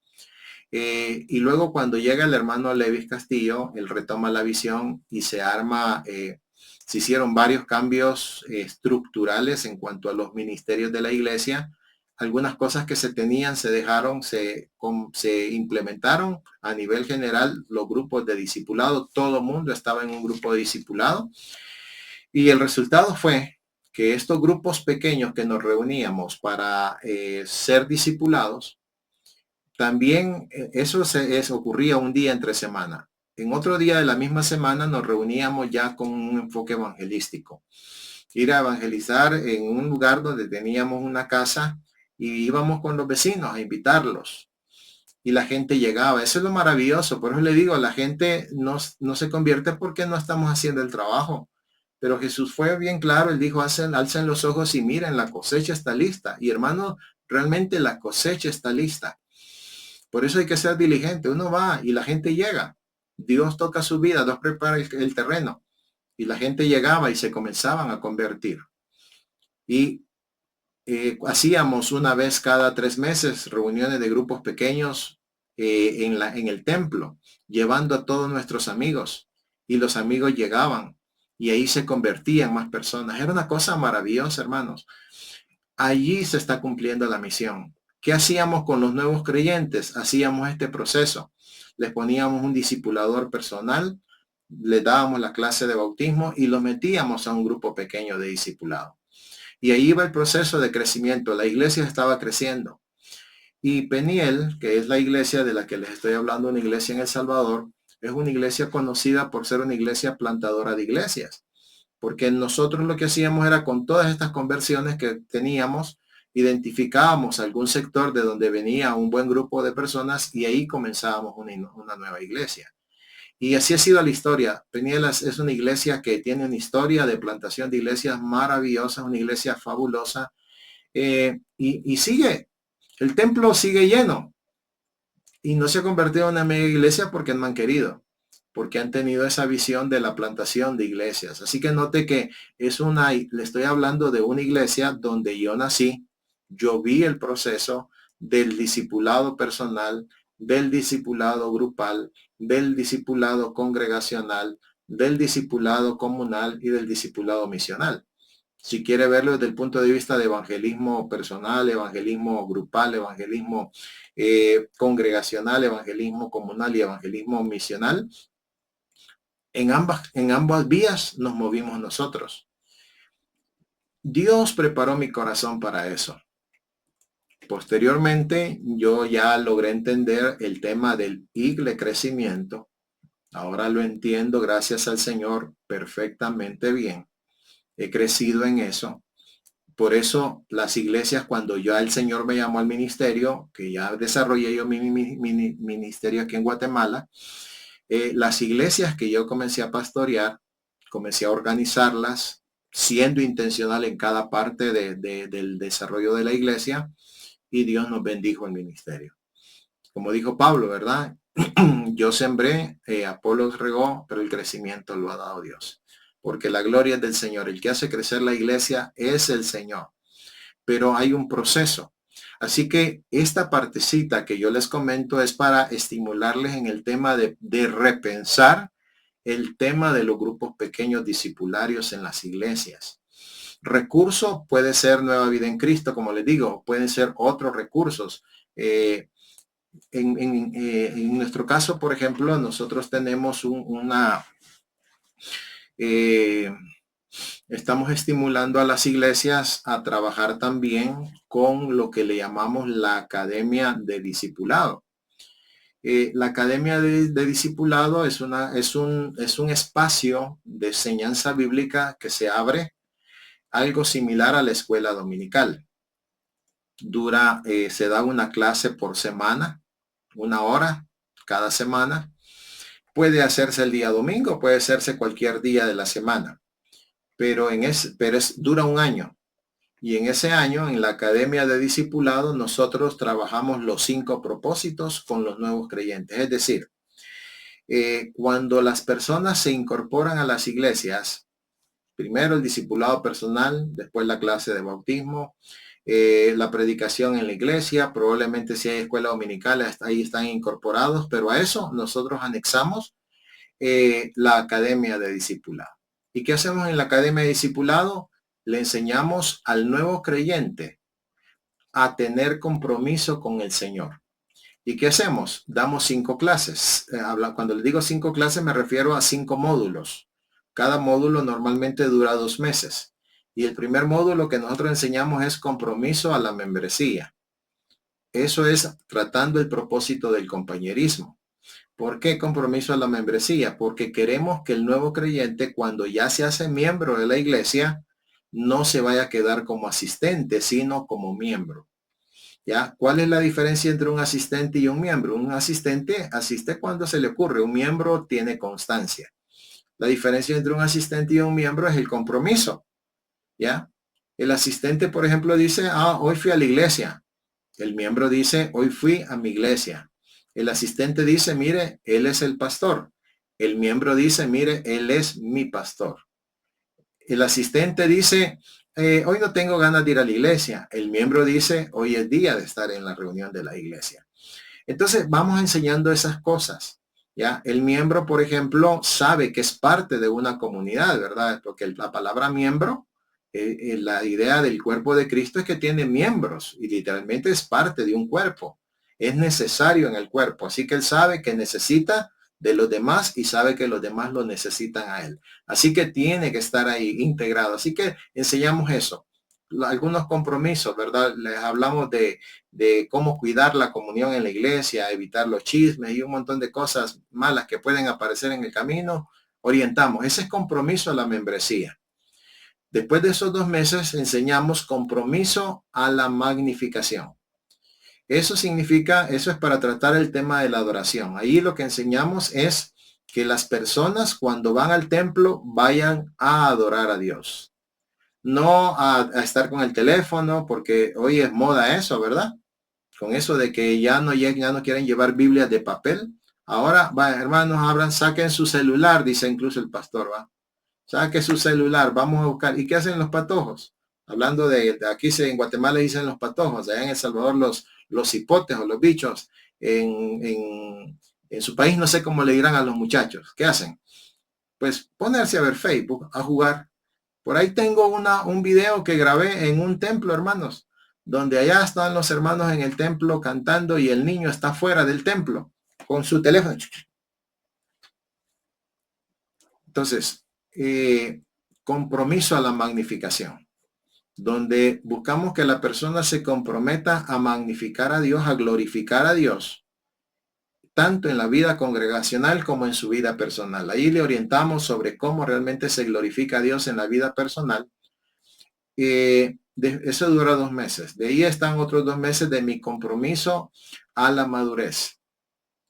y luego cuando llega el hermano Levis Castillo, él retoma la visión y se arma, se hicieron varios cambios estructurales en cuanto a los ministerios de la iglesia. Algunas cosas que se tenían se dejaron, se implementaron a nivel general los grupos de discipulado. Todo el mundo estaba en un grupo de discipulado y el resultado fue que estos grupos pequeños que nos reuníamos para ser discipulados, también ocurría un día entre semana. En otro día de la misma semana nos reuníamos ya con un enfoque evangelístico. Ir a evangelizar en un lugar donde teníamos una casa y íbamos con los vecinos a invitarlos. Y la gente llegaba. Eso es lo maravilloso. Por eso le digo, la gente no se convierte porque no estamos haciendo el trabajo. Pero Jesús fue bien claro. Él dijo, alcen los ojos y miren, la cosecha está lista. Y hermano, realmente la cosecha está lista. Por eso hay que ser diligente. Uno va y la gente llega. Dios toca su vida, Dios prepara el terreno. Y la gente llegaba y se comenzaban a convertir. Y hacíamos una vez cada 3 meses reuniones de grupos pequeños en el templo, llevando a todos nuestros amigos. Y los amigos llegaban y ahí se convertían más personas. Era una cosa maravillosa, hermanos. Allí se está cumpliendo la misión. ¿Qué hacíamos con los nuevos creyentes? Hacíamos este proceso. Les poníamos un discipulador personal, les dábamos la clase de bautismo y los metíamos a un grupo pequeño de discipulado. Y ahí iba el proceso de crecimiento. La iglesia estaba creciendo. Y Peniel, que es la iglesia de la que les estoy hablando, una iglesia en El Salvador, es una iglesia conocida por ser una iglesia plantadora de iglesias. Porque nosotros lo que hacíamos era, con todas estas conversiones que teníamos, identificábamos algún sector de donde venía un buen grupo de personas y ahí comenzábamos una nueva iglesia. Y así ha sido la historia. Penielas es una iglesia que tiene una historia de plantación de iglesias maravillosa, una iglesia fabulosa, y sigue. El templo sigue lleno y no se ha convertido en una mega iglesia porque no han querido, porque han tenido esa visión de la plantación de iglesias. Así que note que le estoy hablando de una iglesia donde yo nací, yo vi el proceso del discipulado personal, del discipulado grupal, del discipulado congregacional, del discipulado comunal y del discipulado misional. Si quiere verlo desde el punto de vista de evangelismo personal, evangelismo grupal, evangelismo congregacional, evangelismo comunal y evangelismo misional, en ambas vías nos movimos nosotros. Dios preparó mi corazón para eso. Posteriormente, yo ya logré entender el tema del igle crecimiento. Ahora lo entiendo, gracias al Señor, perfectamente bien. He crecido en eso. Por eso las iglesias, cuando ya el Señor me llamó al ministerio, que ya desarrollé yo mi ministerio aquí en Guatemala, las iglesias que yo comencé a pastorear, comencé a organizarlas, siendo intencional en cada parte del desarrollo de la iglesia, y Dios nos bendijo el ministerio. Como dijo Pablo, ¿verdad? Yo sembré, Apolos regó, pero el crecimiento lo ha dado Dios. Porque la gloria es del Señor. El que hace crecer la iglesia es el Señor. Pero hay un proceso. Así que esta partecita que yo les comento es para estimularles en el tema de repensar el tema de los grupos pequeños discipularios en las iglesias. Recurso puede ser Nueva Vida en Cristo, como les digo, pueden ser otros recursos. En nuestro caso, por ejemplo, nosotros tenemos estamos estimulando a las iglesias a trabajar también con lo que le llamamos la Academia de Discipulado. La Academia de Discipulado es un espacio de enseñanza bíblica que se abre, algo similar a la escuela dominical. Se da una clase por semana, 1 hora cada semana. Puede hacerse el día domingo, puede hacerse cualquier día de la semana, pero dura un año. Y en ese año, en la Academia de Discipulado, nosotros trabajamos los 5 propósitos con los nuevos creyentes. Es decir, cuando las personas se incorporan a las iglesias, primero el discipulado personal, después la clase de bautismo, la predicación en la iglesia, probablemente si hay escuela dominical, ahí están incorporados, pero a eso nosotros anexamos la Academia de Discipulado. ¿Y qué hacemos en la Academia de Discipulado? Le enseñamos al nuevo creyente a tener compromiso con el Señor. ¿Y qué hacemos? Damos 5 clases. Cuando le digo 5 clases me refiero a 5 módulos. Cada módulo normalmente dura 2 meses. Y el primer módulo que nosotros enseñamos es compromiso a la membresía. Eso es tratando el propósito del compañerismo. ¿Por qué compromiso a la membresía? Porque queremos que el nuevo creyente, cuando ya se hace miembro de la iglesia, no se vaya a quedar como asistente, sino como miembro. ¿Ya? ¿Cuál es la diferencia entre un asistente y un miembro? Un asistente asiste cuando se le ocurre, un miembro tiene constancia. La diferencia entre un asistente y un miembro es el compromiso. ¿Ya? El asistente, por ejemplo, dice, hoy fui a la iglesia. El miembro dice, hoy fui a mi iglesia. El asistente dice, mire, él es el pastor. El miembro dice, mire, él es mi pastor. El asistente dice, hoy no tengo ganas de ir a la iglesia. El miembro dice, hoy es día de estar en la reunión de la iglesia. Entonces vamos enseñando esas cosas. ¿Ya? El miembro, por ejemplo, sabe que es parte de una comunidad, ¿verdad? Porque la palabra miembro, la idea del cuerpo de Cristo es que tiene miembros y literalmente es parte de un cuerpo. Es necesario en el cuerpo. Así que él sabe que necesita de los demás y sabe que los demás lo necesitan a él. Así que tiene que estar ahí integrado. Así que enseñamos eso. Algunos compromisos, ¿verdad? Les hablamos de cómo cuidar la comunión en la iglesia, evitar los chismes y un montón de cosas malas que pueden aparecer en el camino. Orientamos. Ese es compromiso a la membresía. Después de esos 2 meses enseñamos compromiso a la magnificación. Eso es para tratar el tema de la adoración. Ahí lo que enseñamos es que las personas cuando van al templo vayan a adorar a Dios. No a estar con el teléfono, porque hoy es moda eso, ¿verdad? Con eso de que ya no quieren llevar Biblias de papel. Ahora, hermanos, saquen su celular, dice incluso el pastor, ¿va? Saque su celular, vamos a buscar. ¿Y qué hacen los patojos? Hablando de aquí en Guatemala dicen los patojos, allá en El Salvador los hipotes o los bichos. En su país no sé cómo le dirán a los muchachos. ¿Qué hacen? Pues ponerse a ver Facebook, a jugar. Por ahí tengo un video que grabé en un templo, hermanos, donde allá están los hermanos en el templo cantando y el niño está fuera del templo con su teléfono. Entonces, compromiso a la magnificación, donde buscamos que la persona se comprometa a magnificar a Dios, a glorificar a Dios, tanto en la vida congregacional como en su vida personal. Ahí le orientamos sobre cómo realmente se glorifica a Dios en la vida personal. Eso dura 2 meses. De ahí están otros 2 meses de mi compromiso a la madurez.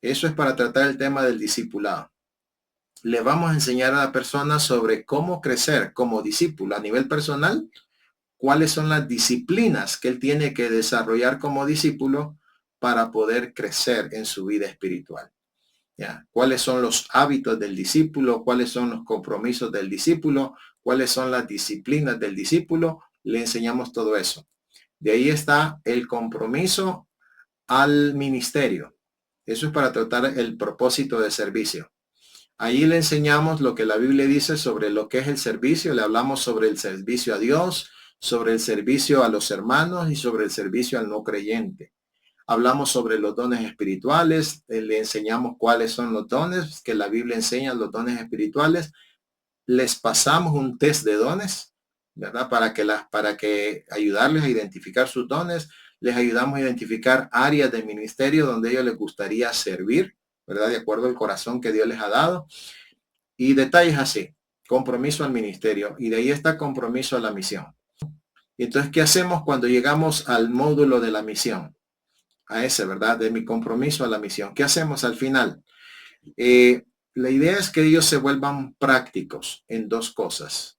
Eso es para tratar el tema del discipulado. Le vamos a enseñar a la persona sobre cómo crecer como discípulo a nivel personal, cuáles son las disciplinas que él tiene que desarrollar como discípulo para poder crecer en su vida espiritual. ¿Ya? ¿Cuáles son los hábitos del discípulo? ¿Cuáles son los compromisos del discípulo? ¿Cuáles son las disciplinas del discípulo? Le enseñamos todo eso. De ahí está el compromiso al ministerio. Eso es para tratar el propósito de servicio. Ahí le enseñamos lo que la Biblia dice sobre lo que es el servicio. Le hablamos sobre el servicio a Dios, sobre el servicio a los hermanos y sobre el servicio al no creyente. Hablamos sobre los dones espirituales, le enseñamos cuáles son los dones, que la Biblia enseña los dones espirituales. Les pasamos un test de dones, ¿verdad? Para que ayudarles a identificar sus dones. les ayudamos a identificar áreas de ministerio donde a ellos les gustaría servir, ¿verdad? De acuerdo al corazón que Dios les ha dado. Y detalles así, compromiso al ministerio. Y de ahí está compromiso a la misión. Y entonces, ¿qué hacemos cuando llegamos al módulo de la misión? A ese, ¿verdad? De mi compromiso a la misión. ¿Qué hacemos al final? La idea es que ellos se vuelvan prácticos en dos cosas.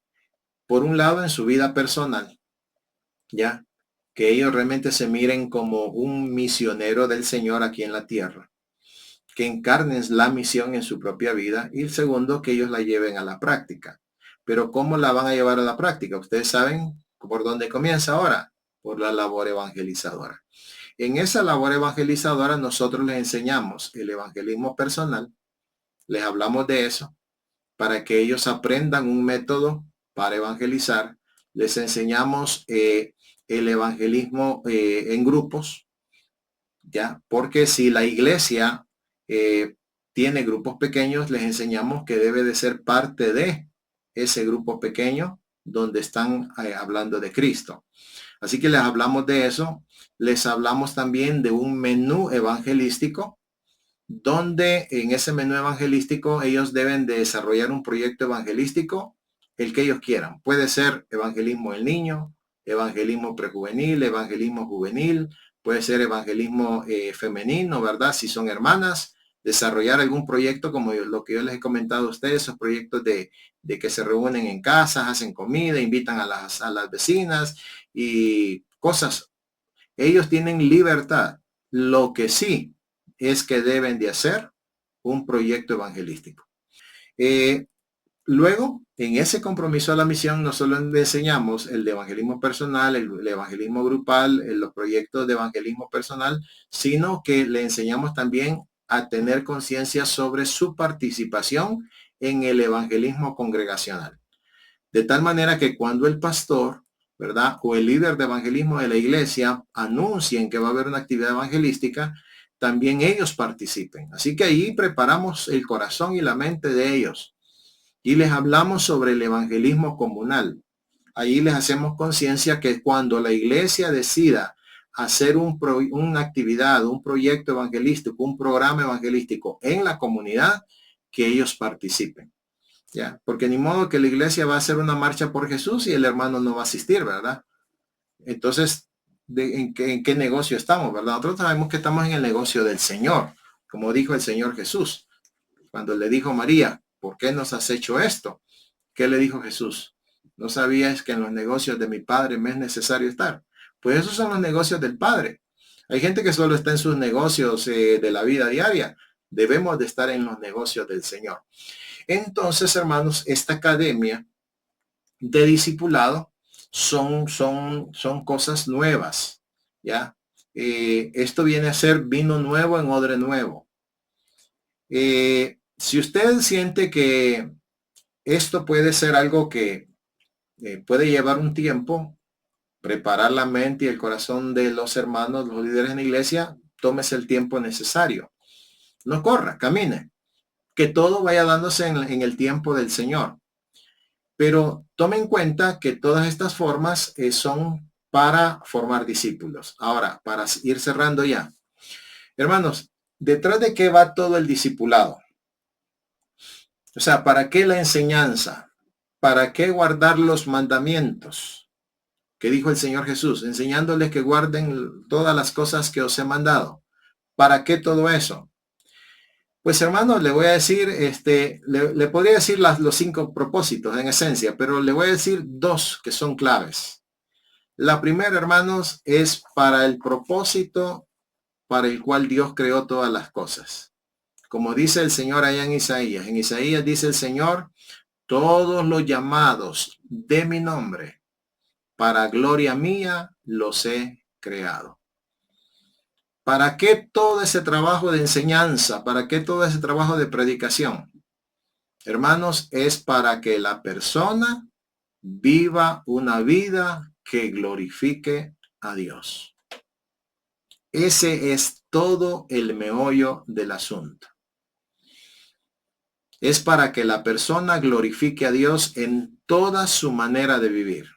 Por un lado, en su vida personal, ¿ya? Que ellos realmente se miren como un misionero del Señor aquí en la tierra, que encarnen la misión en su propia vida, y el segundo, que ellos la lleven a la práctica. Pero ¿cómo la van a llevar a la práctica? Ustedes saben por dónde comienza ahora, por la labor evangelizadora. En esa labor evangelizadora nosotros les enseñamos el evangelismo personal, les hablamos de eso, para que ellos aprendan un método para evangelizar. Les enseñamos el evangelismo en grupos, ¿ya? Porque si la iglesia tiene grupos pequeños, les enseñamos que debe de ser parte de ese grupo pequeño donde están hablando de Cristo. Así que les hablamos de eso. Les hablamos también de un menú evangelístico, donde en ese menú evangelístico ellos deben de desarrollar un proyecto evangelístico, el que ellos quieran. Puede ser evangelismo del niño, evangelismo prejuvenil, evangelismo juvenil, puede ser evangelismo femenino, ¿verdad? Si son hermanas, desarrollar algún proyecto como lo que yo les he comentado a ustedes, esos proyectos de que se reúnen en casas, hacen comida, invitan a las vecinas y cosas. Ellos tienen libertad. Lo que sí es que deben de hacer un proyecto evangelístico. Luego, en ese compromiso a la misión, no solo le enseñamos el de evangelismo personal, el evangelismo grupal, los proyectos de evangelismo personal, sino que le enseñamos también a tener conciencia sobre su participación en el evangelismo congregacional. De tal manera que cuando el pastor, ¿verdad? O el líder de evangelismo de la iglesia anuncien que va a haber una actividad evangelística, también ellos participen. Así que ahí preparamos el corazón y la mente de ellos y les hablamos sobre el evangelismo comunal. Ahí les hacemos conciencia que cuando la iglesia decida hacer una actividad, un proyecto evangelístico, un programa evangelístico en la comunidad, que ellos participen. Ya, porque ni modo que la iglesia va a hacer una marcha por Jesús y el hermano no va a asistir, ¿verdad? Entonces, ¿en qué negocio estamos, verdad? Nosotros sabemos que estamos en el negocio del Señor, como dijo el Señor Jesús. Cuando le dijo María, ¿por qué nos has hecho esto? ¿Qué le dijo Jesús? ¿No sabías que en los negocios de mi Padre me es necesario estar? Pues esos son los negocios del Padre. Hay gente que solo está en sus negocios de la vida diaria. Debemos de estar en los negocios del Señor. Entonces, hermanos, esta academia de discipulado son cosas nuevas, ¿ya? Esto viene a ser vino nuevo en odre nuevo. Si usted siente que esto puede ser algo que puede llevar un tiempo, preparar la mente y el corazón de los hermanos, los líderes en la iglesia, tómese el tiempo necesario. No corra, camine. Que todo vaya dándose en el tiempo del Señor. Pero tome en cuenta que todas estas formas son para formar discípulos. Ahora, para ir cerrando ya. Hermanos, ¿detrás de qué va todo el discipulado? O sea, ¿para qué la enseñanza? ¿Para qué guardar los mandamientos? ¿Qué dijo el Señor Jesús? Enseñándoles que guarden todas las cosas que os he mandado. ¿Para qué todo eso? Pues hermanos, le voy a decir, le podría decir los 5 propósitos en esencia, pero le voy a decir 2 que son claves. La primera, hermanos, es para el propósito para el cual Dios creó todas las cosas. Como dice el Señor allá en Isaías dice el Señor, todos los llamados de mi nombre, para gloria mía, los he creado. ¿Para qué todo ese trabajo de enseñanza? ¿Para qué todo ese trabajo de predicación? Hermanos, es para que la persona viva una vida que glorifique a Dios. Ese es todo el meollo del asunto. Es para que la persona glorifique a Dios en toda su manera de vivir.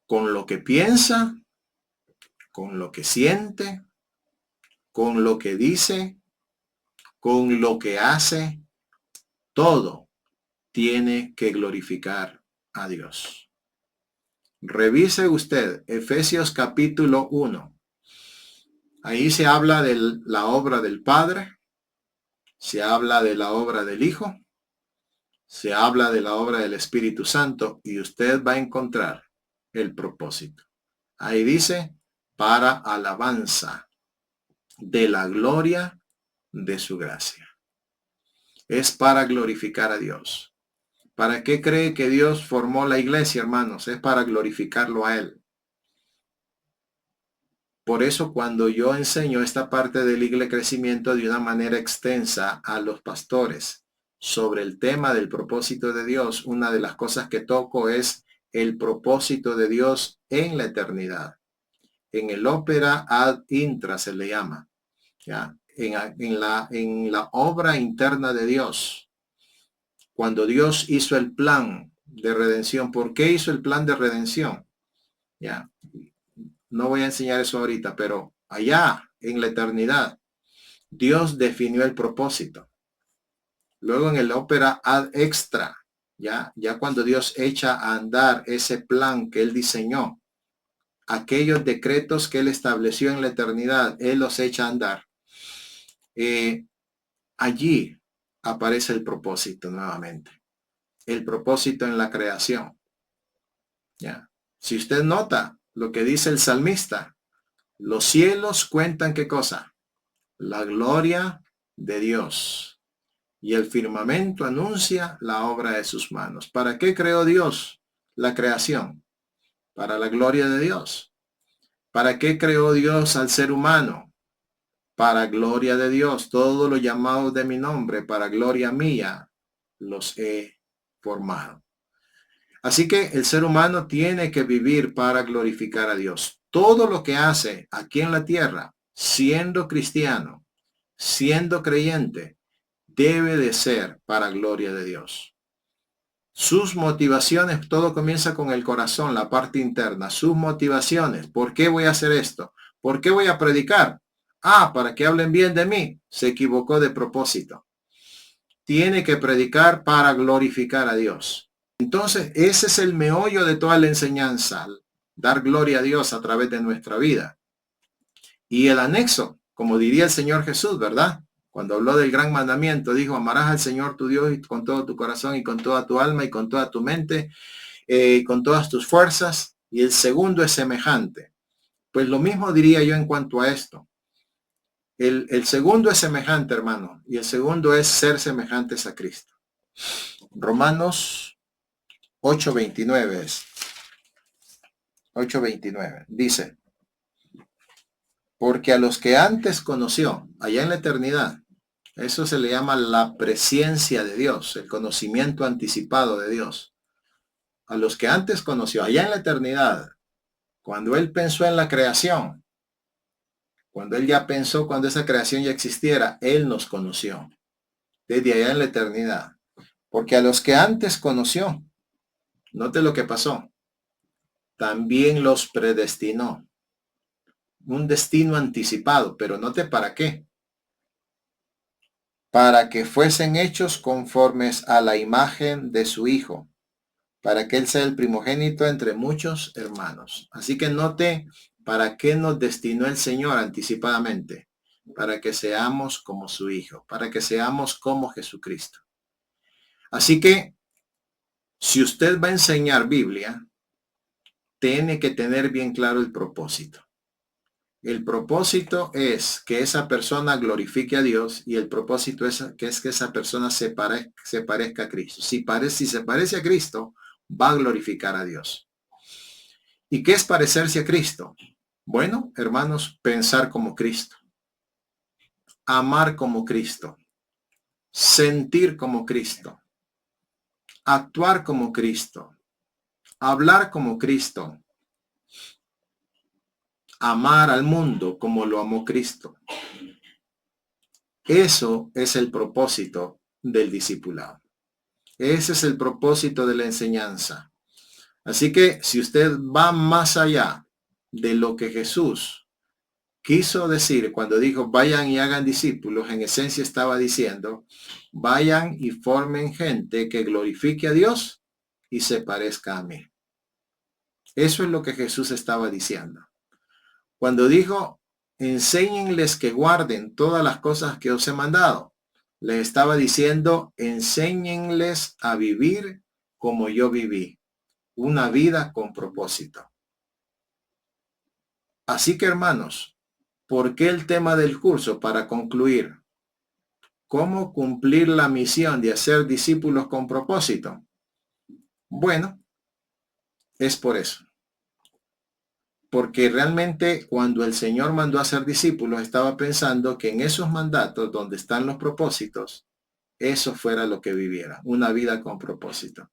con lo que piensa, con lo que siente, con lo que dice, con lo que hace, todo tiene que glorificar a Dios. Revise usted Efesios capítulo 1. Ahí se habla de la obra del Padre, se habla de la obra del Hijo, se habla de la obra del Espíritu Santo y usted va a encontrar el propósito. Ahí dice, para alabanza de la gloria de su gracia. Es para glorificar a Dios. ¿Para qué cree que Dios formó la iglesia, hermanos? Es para glorificarlo a Él. Por eso cuando yo enseño esta parte del Iglesia Crecimiento de una manera extensa a los pastores sobre el tema del propósito de Dios, una de las cosas que toco es el propósito de Dios en la eternidad. En el ópera ad intra se le llama, ¿ya? En la obra interna de Dios. Cuando Dios hizo el plan de redención, ¿por qué hizo el plan de redención? ¿Ya? No voy a enseñar eso ahorita, pero allá en la eternidad, Dios definió el propósito. Luego en el ópera ad extra, ya cuando Dios echa a andar ese plan que Él diseñó, aquellos decretos que Él estableció en la eternidad, Él los echa a andar. Allí aparece el propósito nuevamente. El propósito en la creación. Ya. Si usted nota lo que dice el salmista, los cielos cuentan ¿qué cosa? La gloria de Dios. Y el firmamento anuncia la obra de sus manos. ¿Para qué creó Dios la creación? Para la gloria de Dios. ¿Para qué creó Dios al ser humano? Para gloria de Dios. Todos los llamados de mi nombre, para gloria mía, los he formado. Así que el ser humano tiene que vivir para glorificar a Dios. Todo lo que hace aquí en la tierra, siendo cristiano, siendo creyente, debe de ser para gloria de Dios. Sus motivaciones, todo comienza con el corazón, la parte interna. Sus motivaciones, ¿por qué voy a hacer esto? ¿Por qué voy a predicar? Para que hablen bien de mí. Se equivocó de propósito. Tiene que predicar para glorificar a Dios. Entonces, ese es el meollo de toda la enseñanza, dar gloria a Dios a través de nuestra vida. Y el anexo, como diría el Señor Jesús, ¿verdad? Cuando habló del gran mandamiento, dijo, amarás al Señor tu Dios con todo tu corazón y con toda tu alma y con toda tu mente y con todas tus fuerzas. Y el segundo es semejante. Pues lo mismo diría yo en cuanto a esto. El segundo es semejante, hermano, y el segundo es ser semejantes a Cristo. Romanos 8:29 es. 8:29 dice, porque a los que antes conoció, allá en la eternidad, eso se le llama la presencia de Dios, el conocimiento anticipado de Dios. A los que antes conoció, allá en la eternidad, cuando Él pensó en la creación, cuando Él ya pensó, cuando esa creación ya existiera, Él nos conoció desde allá en la eternidad. Porque a los que antes conoció, note lo que pasó, también los predestinó. Un destino anticipado, pero note para qué. Para que fuesen hechos conformes a la imagen de su Hijo, para que Él sea el primogénito entre muchos hermanos. Así que note para qué nos destinó el Señor anticipadamente, para que seamos como su Hijo, para que seamos como Jesucristo. Así que, si usted va a enseñar Biblia, tiene que tener bien claro el propósito. El propósito es que esa persona glorifique a Dios y el propósito es que esa persona se parezca a Cristo. Si se parece a Cristo, va a glorificar a Dios. ¿Y qué es parecerse a Cristo? Bueno, hermanos, pensar como Cristo, amar como Cristo, sentir como Cristo, actuar como Cristo, hablar como Cristo, amar al mundo como lo amó Cristo. Eso es el propósito del discipulado. Ese es el propósito de la enseñanza. Así que si usted va más allá de lo que Jesús quiso decir cuando dijo vayan y hagan discípulos, en esencia estaba diciendo vayan y formen gente que glorifique a Dios y se parezca a mí. Eso es lo que Jesús estaba diciendo. Cuando dijo enséñenles que guarden todas las cosas que os he mandado, les estaba diciendo enséñenles a vivir como yo viví, una vida con propósito. Así que hermanos, ¿por qué el tema del curso? Para concluir, ¿cómo cumplir la misión de hacer discípulos con propósito? Bueno, es por eso. Porque realmente cuando el Señor mandó a hacer discípulos, estaba pensando que en esos mandatos donde están los propósitos, eso fuera lo que viviera, una vida con propósito.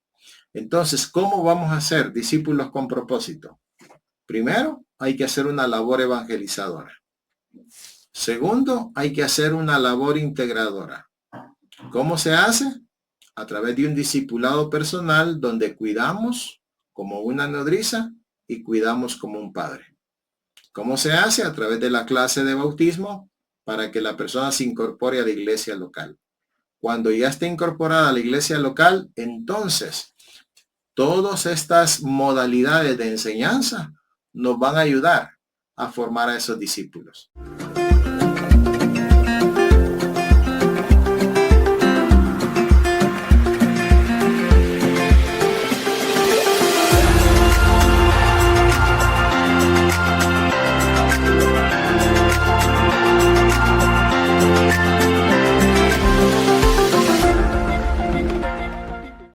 Entonces, ¿cómo vamos a hacer discípulos con propósito? Primero, hay que hacer una labor evangelizadora. Segundo, hay que hacer una labor integradora. ¿Cómo se hace? A través de un discipulado personal donde cuidamos como una nodriza y cuidamos como un padre. ¿Cómo se hace? A través de la clase de bautismo para que la persona se incorpore a la iglesia local. Cuando ya esté incorporada a la iglesia local, entonces todas estas modalidades de enseñanza nos van a ayudar a formar a esos discípulos.